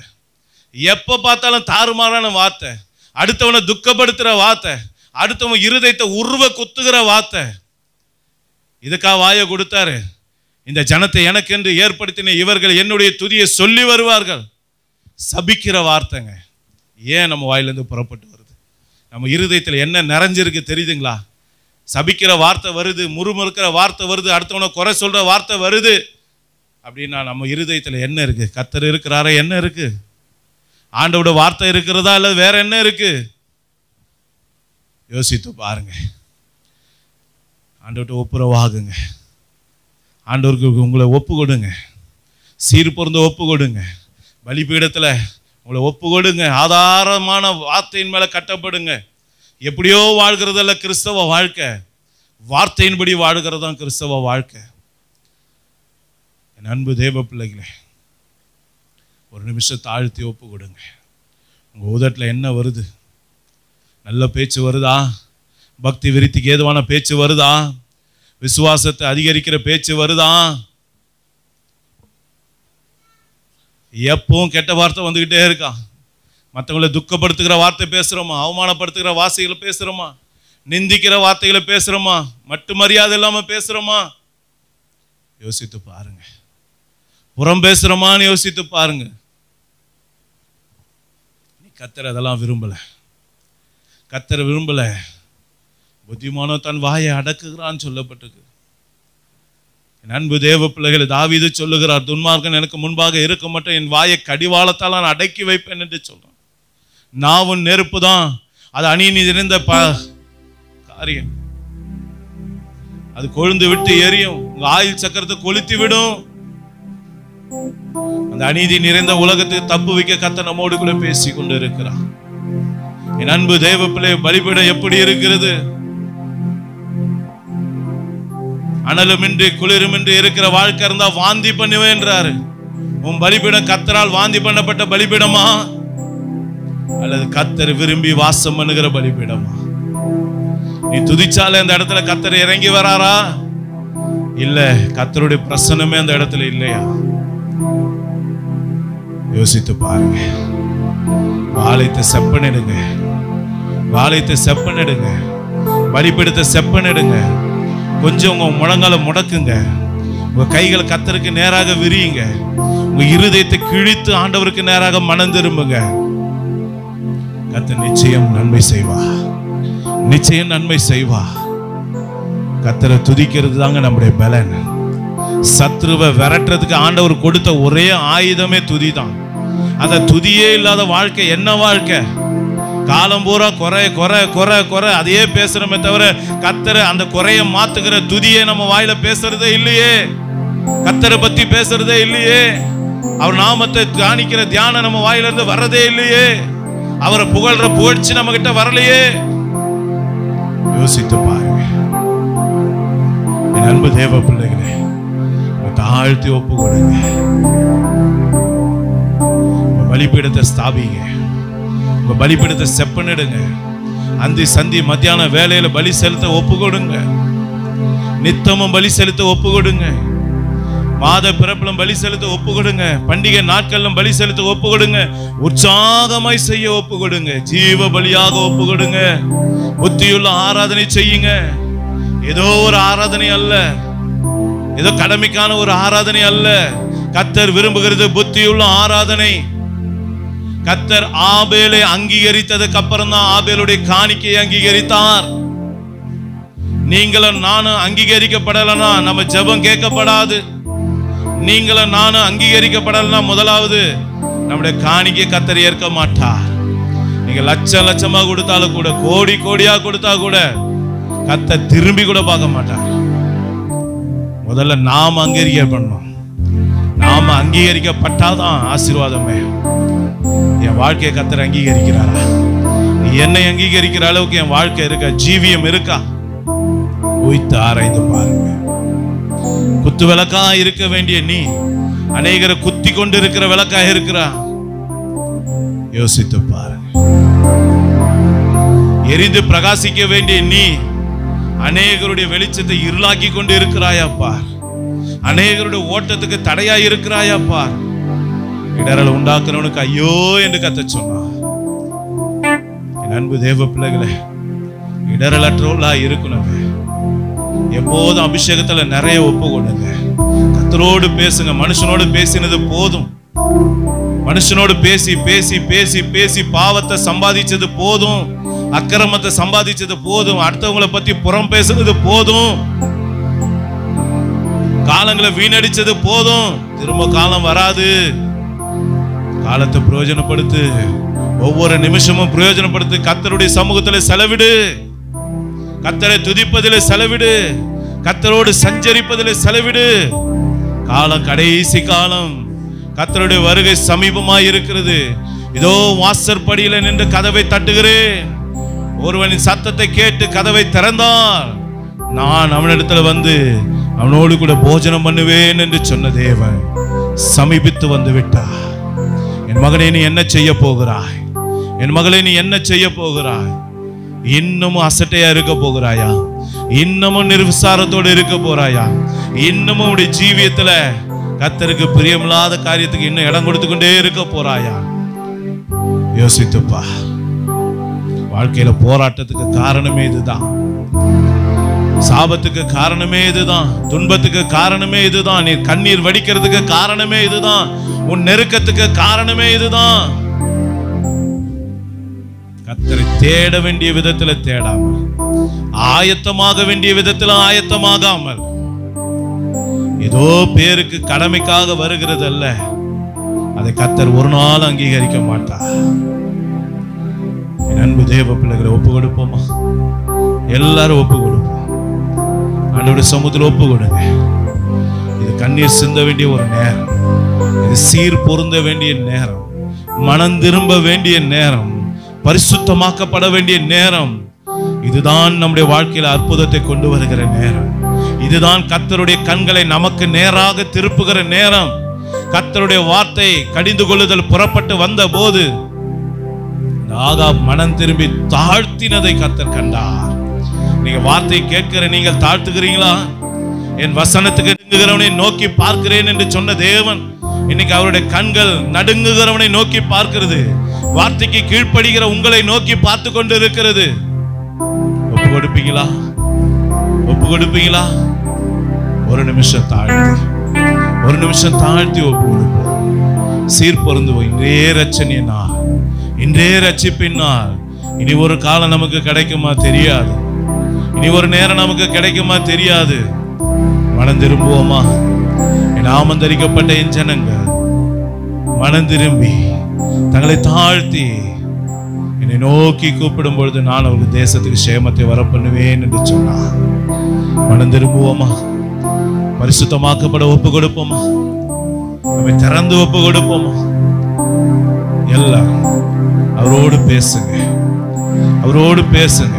எப்ப பார்த்தாலும் தாறுமாறான வார்த்தை, அடுத்தவனை துக்கப்படுத்துற வார்த்தை, அடுத்தவன் இருதயத்தை உருவ குத்துகிற வார்த்தை. இதுக்கா வாயை கொடுத்தாரு? இந்த ஜனத்தை எனக்கென்று ஏற்படுத்தின இவர்கள் என்னுடைய துதியை சொல்லி வருவார்கள். சபிக்கிற வார்த்தைங்க. ஏன் நம்ம வாயிலிருந்து புறப்பட்டு வருது? நம்ம இருதயத்தில் என்ன நிறைஞ்சிருக்கு தெரியுதுங்களா? சபிக்கிற வார்த்தை வருது, முறுமுறுக்கிற வார்த்தை வருது, அடுத்தவனை குறை சொல்ற வார்த்தை வருது. அப்படின்னா நம்ம இருதயத்தில் என்ன இருக்கு? கர்த்தர் இருக்கிறாரா? என்ன இருக்கு? ஆண்டவரோட வார்த்தை இருக்கிறதா இல்ல வேற என்ன இருக்கு? யோசித்து பாருங்க. ஆண்டவர்கிட்ட ஒப்புரவாகுங்க. ஆண்டவருக்கு உங்களை ஒப்பு கொடுங்க. சீர் பொருந்த ஒப்பு கொடுங்க. பலிபீடத்தில் உங்களை ஒப்பு கொடுங்க. ஆதாரமான வார்த்தையின் மேல கட்டப்படுங்க. எப்படியோ வாழ்கிறதல்ல கிறிஸ்தவ வாழ்க்கை, வார்த்தையின்படி வாழ்கிறது தான் கிறிஸ்தவ வாழ்க்கை. என் அன்பு தேவ பிள்ளைகளே, ஒரு நிமிஷம் தாழ்த்தி ஒப்பு கொடுங்க. உங்க உதட்டில் என்ன வருது? நல்ல பேச்சு வருதா? பக்தி விருத்திக்கு ஏதுவான பேச்சு வருதா? விசுவாசத்தை அதிகரிக்கிற பேச்சு வருதா? எப்பவும் கெட்ட வார்த்தை வந்துகிட்டே இருக்கா? மற்றவங்களை துக்கப்படுத்துகிற வார்த்தை பேசுறோமா? அவமானப்படுத்துகிற வார்த்தைகளை பேசுறோமா? நிந்திக்கிற வார்த்தைகளை பேசுறோமா? மட்டு மரியாதை இல்லாம பேசுறோமா? யோசித்து பாருங்க. புறம் பேசுறோமான்னு யோசித்து பாருங்க. நீ கர்த்தர் அதெல்லாம் விரும்பல. கர்த்தர் விரும்பல. புத்திமானோ தன் வாயை அடக்குகிறான்னு சொல்லப்பட்டிருக்கு. என் அன்பு தேவ பிள்ளைகளை, தாவீது சொல்லுகிறார், துன்மார்க்கன் எனக்கு முன்பாக இருக்க மட்டும் என் வாயை கடிவாளத்தால் நான் அடக்கி வைப்பேன் என்று சொல்றான். நாவும் நெருப்பு தான், அது அநீதி நிறைந்த காரியம். அது கொழுந்து விட்டு எரியும், உங்க ஆயுள் சக்கரத்தை கொளுத்தி விடும். அந்த அநீதி நிறைந்த உலகத்துக்கு தப்பு வைக்க கர்த்தர் நம்மோடு கூட பேசி கொண்டு இருக்கிறார். என் அன்பு தேவ பிள்ளை, பலிபீடம் எப்படி இருக்கிறது? அனலுமின்றி குளிருமின்றி இருக்கிற வாழ்க்கை இருந்தா வாந்தி பண்ணுவேன்றாரு. உன் பலிபீடம் கர்த்தரால் வாந்தி பண்ணப்பட்ட பலிபீடமா அல்லது கர்த்தர் விரும்பி வாசம் பண்ணுகிற பலிபீடமா? நீ துதிச்சாலே அந்த இடத்துல கர்த்தர் இறங்கி வராரா? இல்ல கர்த்தருடைய பிரசன்னமே அந்த இடத்துல இல்லையா? யோசித்து பாருங்க. ஆலயத்தை செப்பனிடுங்க, ஆலயத்தை செப்பனிடுங்க, பலிபீடத்தை செப்பனிடுங்க. கொஞ்சம் உங்க முழங்கால முடக்குங்க, உங்க கைகளை கர்த்தருக்கு நேராக விரியுங்க, உங்க இருதயத்தை கிழித்து ஆண்டவருக்கு நேராக மனம் திரும்புங்க. கர்த்தர் நிச்சயம் நன்மை செய்வார், நிச்சயம் நன்மை செய்வார். கர்த்தரை துதிக்கிறது தாங்க நம்முடைய பலன். சத்ருவை விரட்டுறதுக்கு ஆண்டவர் கொடுத்த ஒரே ஆயுதமே துதி தான். அந்த துதியே இல்லாத வாழ்க்கை என்ன வாழ்க்கை? காலம் பூரா குறை குறை குறை குறை அதையே பேசுறோமே தவிர கர்த்தரை அந்த குறைய மாத்துகிற துதியே நம்ம வாயில பேசுறதே இல்லையே. கர்த்தரை பத்தி பேசுறதே இல்லையே. அவர் நாமத்தை தியானிக்கிற தியானம் நம்ம வாயில இருந்து வர்றதே இல்லையே. அவரை புகழ்ற புகழ்ச்சி நம்ம கிட்ட வரலையே. யோசித்து பாருங்க என் அன்பு தேவ பிள்ளைகளே, தாழ்த்தி ஒப்பு கொடுங்க. பலிபீடத்தை ஸ்தாபிங்க, உங்க பலிபீடத்தை செப்பனிடுங்க. அந்தி சந்தி மத்தியான வேலையில பலி செலுத்த ஒப்பு கொடுங்க. நித்தமும் பலி செலுத்த ஒப்பு கொடுங்க. மாத பிறப்பிலும் பலி செலுத்த ஒப்பு கொடுங்க. பண்டிகை நாட்களிலும் பலி செலுத்த ஒப்பு கொடுங்க. உற்சாகமாய் செய்ய ஒப்பு கொடுங்க. ஜீவ பலியாக ஒப்பு கொடுங்க. புத்தியுள்ள ஆராதனை செய்யுங்க. ஏதோ ஒரு ஆராதனை அல்ல, ஏதோ கடமைக்கான ஒரு ஆராதனை அல்ல. கர்த்தர் விரும்புகிறது புத்தியுள்ள ஆராதனை. கர்த்தர் ஆபேலை அங்கீகரித்ததுக்கு அப்புறம் தான் ஆபேலுடைய காணிக்கையை அங்கீகரித்தார். நீங்களும் நானும் அங்கீகரிக்கப்படலனா நம்ம ஜெபம் கேட்கப்படாது. நீங்களும் நானும் அங்கீகரிக்கப்படலனா முதலாவது நம்முடைய காணிக்கை கர்த்தர் ஏற்க மாட்டார். நீங்க லட்சம் லட்சமா கொடுத்தாலும் கூட, கோடி கோடியா கொடுத்தா கூட கர்த்தர் திரும்பி கூட பார்க்க மாட்டார். முதல்ல நாம அங்கீகரிக்கப்படணும். நாம அங்கீகரிக்கப்பட்டாதான் ஆசீர்வாதமே. என் வாழ்க்கையை கர்த்தர் அங்கீகரிக்கிறாரா? என்னை அங்கீகரிக்கிற அளவுக்கு என் வாழ்க்கை இருக்கா? ஜீவியம் இருக்கா? உய்த்து ஆராய்ந்து பாருங்க. குத்து விளக்கா இருக்க வேண்டிய நீ அநேகரை குத்தி கொண்டு இருக்கிற விளக்கா இருக்கிறா? யோசித்து பாருங்க. எரிந்து பிரகாசிக்க வேண்டிய நீ அநேகருடைய வெளிச்சத்தை இருளாக்கி கொண்டு இருக்கிறாயாப்பா. அநேகருடைய ஓட்டத்துக்கு தடையா இருக்கிறாயாப்பா. இடரல் உண்டாக்குறவனுக்கு ஐயோ என்று கர்த்தர் சொன்னார். என் அன்பு தேவ பிள்ளைகளே, இடரலற்றவர்களா இருக்கணும். எப்போதும் அபிஷேகத்துல நிறைய ஒப்பு கொடுங்க. கர்த்தரோடு பேசுங்க. மனுஷனோடு பேசினது போதும். மனுஷனோடு பேசி பேசி பேசி பேசி பாவத்தை சம்பாதிச்சது போதும், அக்கிரமத்தை சம்பாதிச்சது போதும், அடுத்தவங்களை பத்தி புறம் பேசுறது போதும், காலங்களை வீணடிச்சது போதும். திரும்ப காலம் வராது. காலத்தை பிரயோஜனப்படுத்து. ஒவ்வொரு நிமிஷமும் பிரயோஜனப்படுத்து. கர்த்தருடைய சமூகத்தில் செலவிடு. கர்த்தரை துதிப்பதில் செலவிடு. கர்த்தரோடு சஞ்சரிப்பதில் செலவிடு. காலம் கடைசி காலம். கர்த்தருடைய வருகை சமீபமாய் இருக்கிறது. இதோ வாசற்படியில நின்று கதவை தட்டுகிறேன். ஒருவனின் சத்தத்தை கேட்டு கதவை திறந்தால் நான் அவனிடத்துல வந்து அவனோடு கூட போஜனம் பண்ணுவேன் என்று சொன்ன தேவன் சமீபித்து வந்து விட்டார். என் மகனே, நீ என்ன செய்ய போகிறாய்? என் மகளே, நீ என்ன செய்ய போகிறாய்? இன்னமும் அசட்டையா இருக்க போகிறாயா? இன்னமும் நிர்விசாரத்தோடு இருக்க போறாயா? இன்னமும் உடைய ஜீவியத்துல கர்த்தருக்கு பிரியமில்லாத காரியத்துக்கு இன்னும் இடம் கொடுத்து கொண்டே இருக்க போறாயா? யோசித்துப்பா. வாழ்க்கையில போராட்டத்துக்கு காரணமே இதுதான். சாபத்துக்கு காரணமே இதுதான். துன்பத்துக்கு காரணமே இதுதான். நீ கண்ணீர் வடிக்கிறதுக்கு காரணமே இதுதான். உன் நெருக்கத்துக்கு காரணமே இதுதான். கர்த்தரை தேட வேண்டிய விதத்துல தேடாமல், ஆயத்தமாக வேண்டிய விதத்துல ஆயத்தமாகாமல், ஏதோ பேருக்கு கடமைக்காக வருகிறது அல்ல. அதை கர்த்தர் ஒரு நாள் அங்கீகரிக்க மாட்டார். என் அன்பு தேவ பிள்ளைகளை ஒப்பு கொடுப்போமா? எல்லாரும் ஒப்பு கொடுப்போம். ஆண்டவருடைய சமூகத்தில் ஒப்பு கொடுங்க. இது கண்ணீர் சிந்த வேண்டிய ஒரு நேரம். இது சீர் பொருந்த வேண்டிய நேரம். மனம் திரும்ப வேண்டிய நேரம். பரிசுத்தமாக்கப்பட வேண்டிய நேரம். இதுதான் நம்முடைய வாழ்க்கையில அற்புதத்தை கொண்டு வருகிற நேரம். இதுதான் கர்த்தருடைய கண்களை நமக்கு நேராக திருப்புகிற நேரம். கர்த்தருடைய வார்த்தை கடிந்து கொள்ளுதல் புறப்பட்டு வந்த போது ஆகாப் மனம் திரும்பி தாழ்த்தினதை கர்த்தர் கண்டார். நீங்க வார்த்தை கேட்கிற நீங்கள் தாழ்த்துகிறீங்களா? என் வசனத்துக்கு நடுங்குகிறவனை நோக்கி பார்க்கிறேன் என்று சொன்ன தேவன் இன்னைக்கு அவருடைய கண்கள் நடுங்குகிறவனை நோக்கி பார்க்கிறது. வார்த்தைக்கு கீழ்ப்படுகிற உங்களை நோக்கி பார்த்து கொண்டு இருக்கிறது. ஒப்பு கொடுப்பீங்களா? ஒப்பு கொடுப்பீங்களா? ஒரு நிமிஷம் தாழ்த்தி, ஒரு நிமிஷம் தாழ்த்தி ஒப்பு கொடுப்போம். சீர் பொருந்துவோம். இன்றே ரட்சணிய நாள், இன்றே ரட்சிப்பின் நாள். இனி ஒரு காலம் நமக்கு கிடைக்குமா தெரியாது, இனி ஒரு நேரம் நமக்கு கிடைக்குமா தெரியாது. மனம் திரும்புவோமா? நாமம் தரிக்கப்பட்ட என் ஜனங்கள் மனம் திரும்பி தங்களை தாழ்த்தி என்னை நோக்கி கூப்பிடும் பொழுது நான் அவர்கள் தேசத்துக்கு சேமத்தை வரப்பண்ணுவேன் என்று சொன்னார். மனம் திரும்புவோமா? பரிசுத்தமாக்கப்பட ஒப்பு கொடுப்போமா? நம்மை திறந்து ஒப்பு கொடுப்போமா? எல்லாரும் அவரோடு பேசுங்க, அவரோடு பேசுங்க,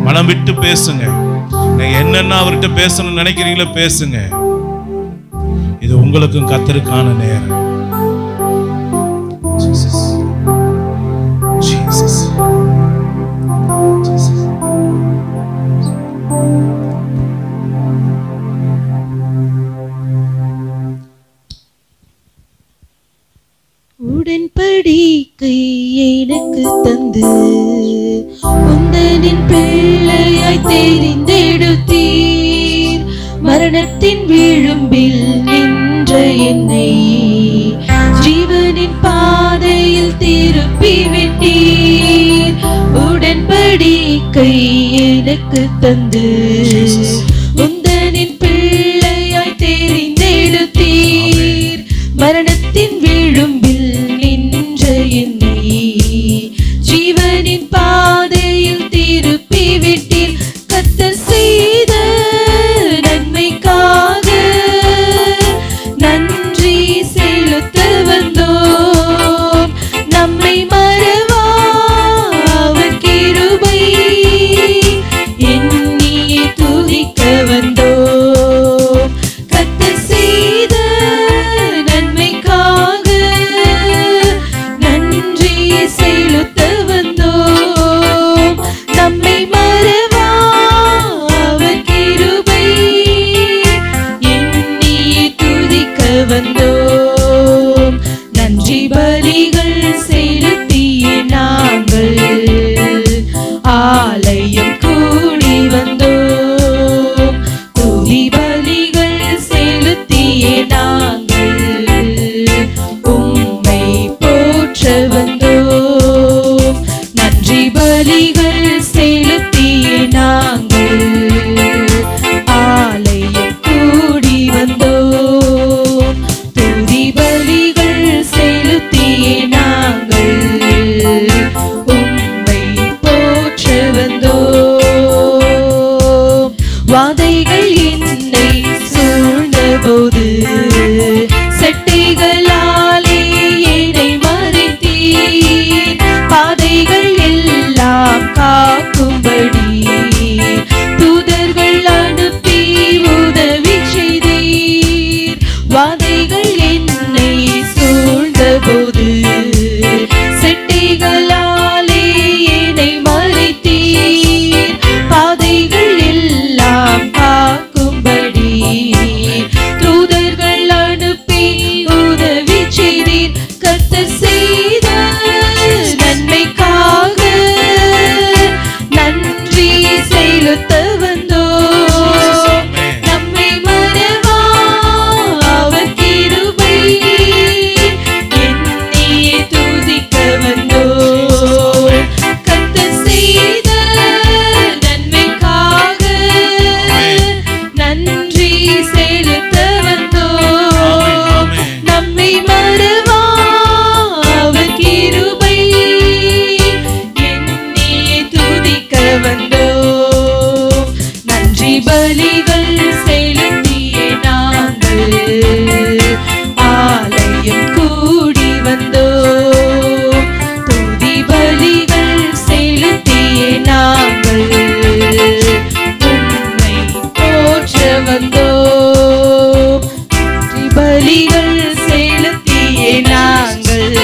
மனம் விட்டு பேசுங்க. நீங்க என்னென்ன அவர்கிட்ட பேசணும்னு நினைக்கிறீங்களோ பேசுங்க. இது உங்களுக்கும் கர்த்தருக்கான நேரம். உடன்படிக்கை எனக்கு தந்து உந்தனின் பிள்ளையாய் தெரிந்தெடுத்தீர். மரணத்தின் விளிம்பில் நின்ற என்னை ஜீவனின் பாதையில் திருப்பி விட்டீர். உடன்படிக்கை எனக்கு தந்து உந்தனின் பிள்ளையாய் தெரிந்தெடுத்தீர். மரணத்தின் விளிம்பில் நின்ற என்னை ஜீவனின் பாதையில் திருப்பி விட்டீர். கர்த்தர் செய்த நன்மைக்காக நன்றி செலுத்த வந்தோம். நம்மை மறவா அவர் கிருபை எண்ணியே துதிக்க வந்தோம். கர்த்தர் செய்த நன்மைக்காக நன்றி செலுத்த வந்தோம். நம்மை மறவா அவர் கிருபை எண்ணியே துதிக்க வந்தோம். நன்றி பலிகள் செலுத்திய நாங்கள் ஆலயம் கூடி வந்தோம். துதி பலிகள் செலுத்திய நாங்கள் உம்மை போற்ற வந்தோம். நன்றி பலிகள் செலுத்திய நாங்கள் ஆலயம் கூடி வந்தோம். துதி பலிகள் செலுத்திய நாங்கள் உம்மை போற்ற வந்தோம். வாதைகள் என்னை சூழ்ந்தபோது செட்டைகளாலே என்னை மறைத்தீர். பாதைகள் எல்லாம் காக்கும்படி தூதர்கள் அனுப்பி உதவி செய்தீர். வாதைகள் என்னை சூழ்ந்தபோது செட்டைகளாலே என்னை மறைத்தீர். பாதைகள் எல்லாம் காக்கும்படி தூதர்கள் அனுப்பி உதவி செய்தீர். கர்த்தர் செய்த நன்மைக்காக நன்றி செலுத்த வந்தோம். நம்மை மறவா அவர் கிருபை எண்ணியே துதிக்க வந்தோம். கர்த்தர் செய்த நன்மைக்காக நன்றி செலுத்த வந்தோம். நம்மை மறவா அவர் கிருபை எண்ணியே துதிக்க வந்தோம். நன்றி பலிகள் செலுத்திய நாங்கள் ஆலயம் கூடி வந்தோம். துதி பலிகள் செலுத்திய நாங்கள் உம்மை போற்ற வந்தோம். நன்றி பலிகள் செலுத்திய நாங்கள்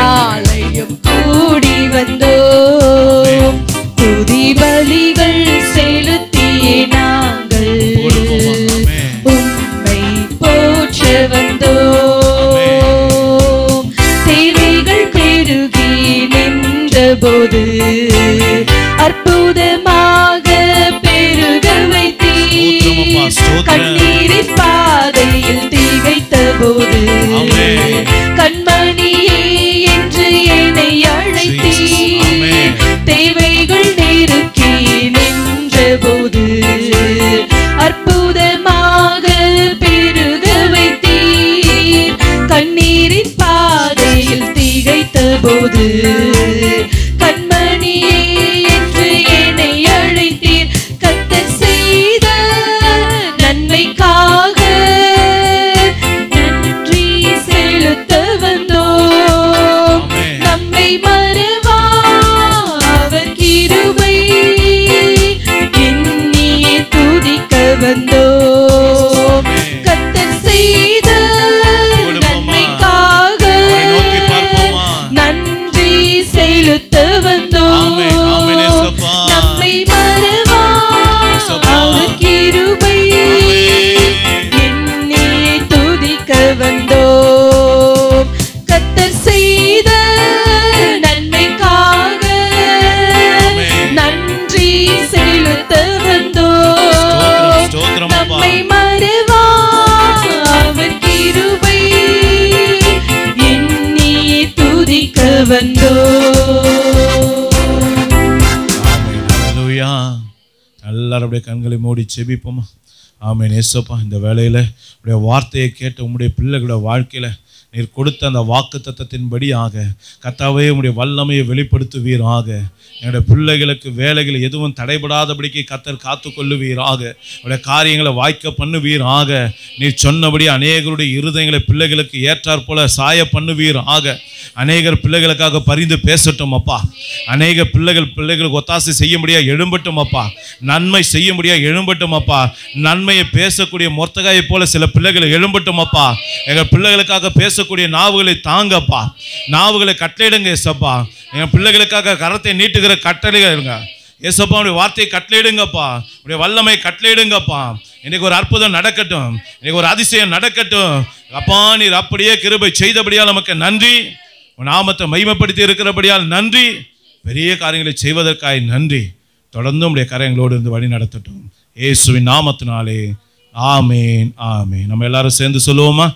ஆலயம் கூடி வந்தோம். துதி பலிகள் செலுத்திய நாங்கள் உம்மை போற்ற வந்தோம். தேவைகள் பெருகி நின்றபோது அற்புதமாக பெருக வைத்தீர். கண்ணீரின் பாதையில் திகைத்த போது கண்மணியே என்று போது கண்மணியே என்று என்னை அழைத்தீர். கர்த்தர் செய்த நன்மைக்காக நன்றி செலுத்த வந்தோம். நம்மை மறவா அவர் கிருபை எண்ணியே துதிக்க வந்தோம். கர்த்தர் செய்த நன்மைக்காக நன்றி செலுத்த வந்தோம். நம்மை மறவா அவர் கிருபை எண்ணியே துதிக்க வந்தோம். கர்த்தர் செய்த நன்மைக்காக நன்றி செலுத்த வந்தோம். நம்மை மறவா அவர் கிருபை எண்ணியே துதிக்க வந்தோம். எல்லாரும் அப்படியே கண்களை மூடி செபிப்போமா. ஆமென். ஏசப்பா, இந்த வேளையில் உடைய வார்த்தையை கேட்ட உம்முடைய பிள்ளைகளுடைய வாழ்க்கையில் நீர் கொடுத்த அந்த வாக்கு தத்தத்தின்படியாக கர்த்தாவே உம்முடைய வல்லமையை வெளிப்படுத்துவீராக. என்னுடைய பிள்ளைகளுக்கு வேலைகள் எதுவும் தடைபடாதபடிக்கு கர்த்தர் காத்து கொள்ளுவீராக. அவருடைய காரியங்களை வாய்க்க பண்ணுவீராக. நீர் சொன்னபடி அநேகருடைய இருதயங்களை பிள்ளைகளுக்கு ஏற்றாற் போல சாய பண்ணுவீராக. அநேகர் பிள்ளைகளுக்காக பரிந்து பேசட்டும் அப்பா. அநேக பிள்ளைகளுக்கு ஒத்தாசை செய்ய முடியாது எழும்பட்டும் அப்பா. நன்மை செய்ய முடியாது எழும்பட்டும் அப்பா. நன்மையை பேசக்கூடிய மொர்தகாயை போல சில பிள்ளைகளை எழும்பட்டும் அப்பா. எங்கள் பிள்ளைகளுக்காக பேசக்கூடிய நாவுகளை தாங்கப்பா. நாவுகளை கட்டளையிடுங்க ஏசப்பா. எங்கள் பிள்ளைகளுக்காக கரத்தை நீட்டுகிற கட்டளைகள் இருங்க ஏசப்பா. உடைய வார்த்தையை கட்டளையிடுங்கப்பா. உடைய வல்லமை கட்டளையிடுங்கப்பா. இன்னைக்கு ஒரு அற்புதம் நடக்கட்டும். இன்னைக்கு ஒரு அதிசயம் நடக்கட்டும் அப்பா. நீர் அப்படியே கிருபை செய்தபடியால் நமக்கு நன்றி. உன் நாமத்தை மகிமைப்படுத்தி இருக்கிறபடியால் நன்றி. பெரிய காரியங்களை செய்வதற்காக நன்றி. தொடர்ந்து உடைய காரியங்களோடு இருந்து வழி நடத்தட்டும் இயேசுவின் நாமத்தினாலே. ஆமேன், ஆமேன். நம்ம எல்லாரும் சேர்ந்து சொல்லுவோமா?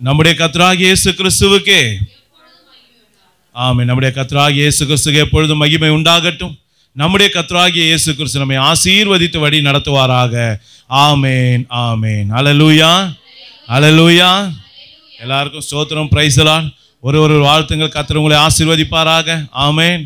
நம்முடைய கர்த்தராகிய இயேசு கிறிஸ்துவுக்கே ஆமென். நம்முடைய கர்த்தராகிய இயேசு கிறிஸ்துவுக்கு எப்பொழுதும் மகிமை உண்டாகட்டும். நம்முடைய கர்த்தராகிய இயேசு கிறிஸ்து நம்மை ஆசீர்வதித்து வழி நடத்துவாராக. ஆமென், ஆமென். அல்லேலூயா, அல்லேலூயா. எல்லாருக்கும் ஸ்தோத்திரம், பிரைஸ் தி லார்ட். ஒரு வாழ்த்துங்கள். கர்த்தர் உங்களை ஆசீர்வதிப்பாராக. ஆமென்.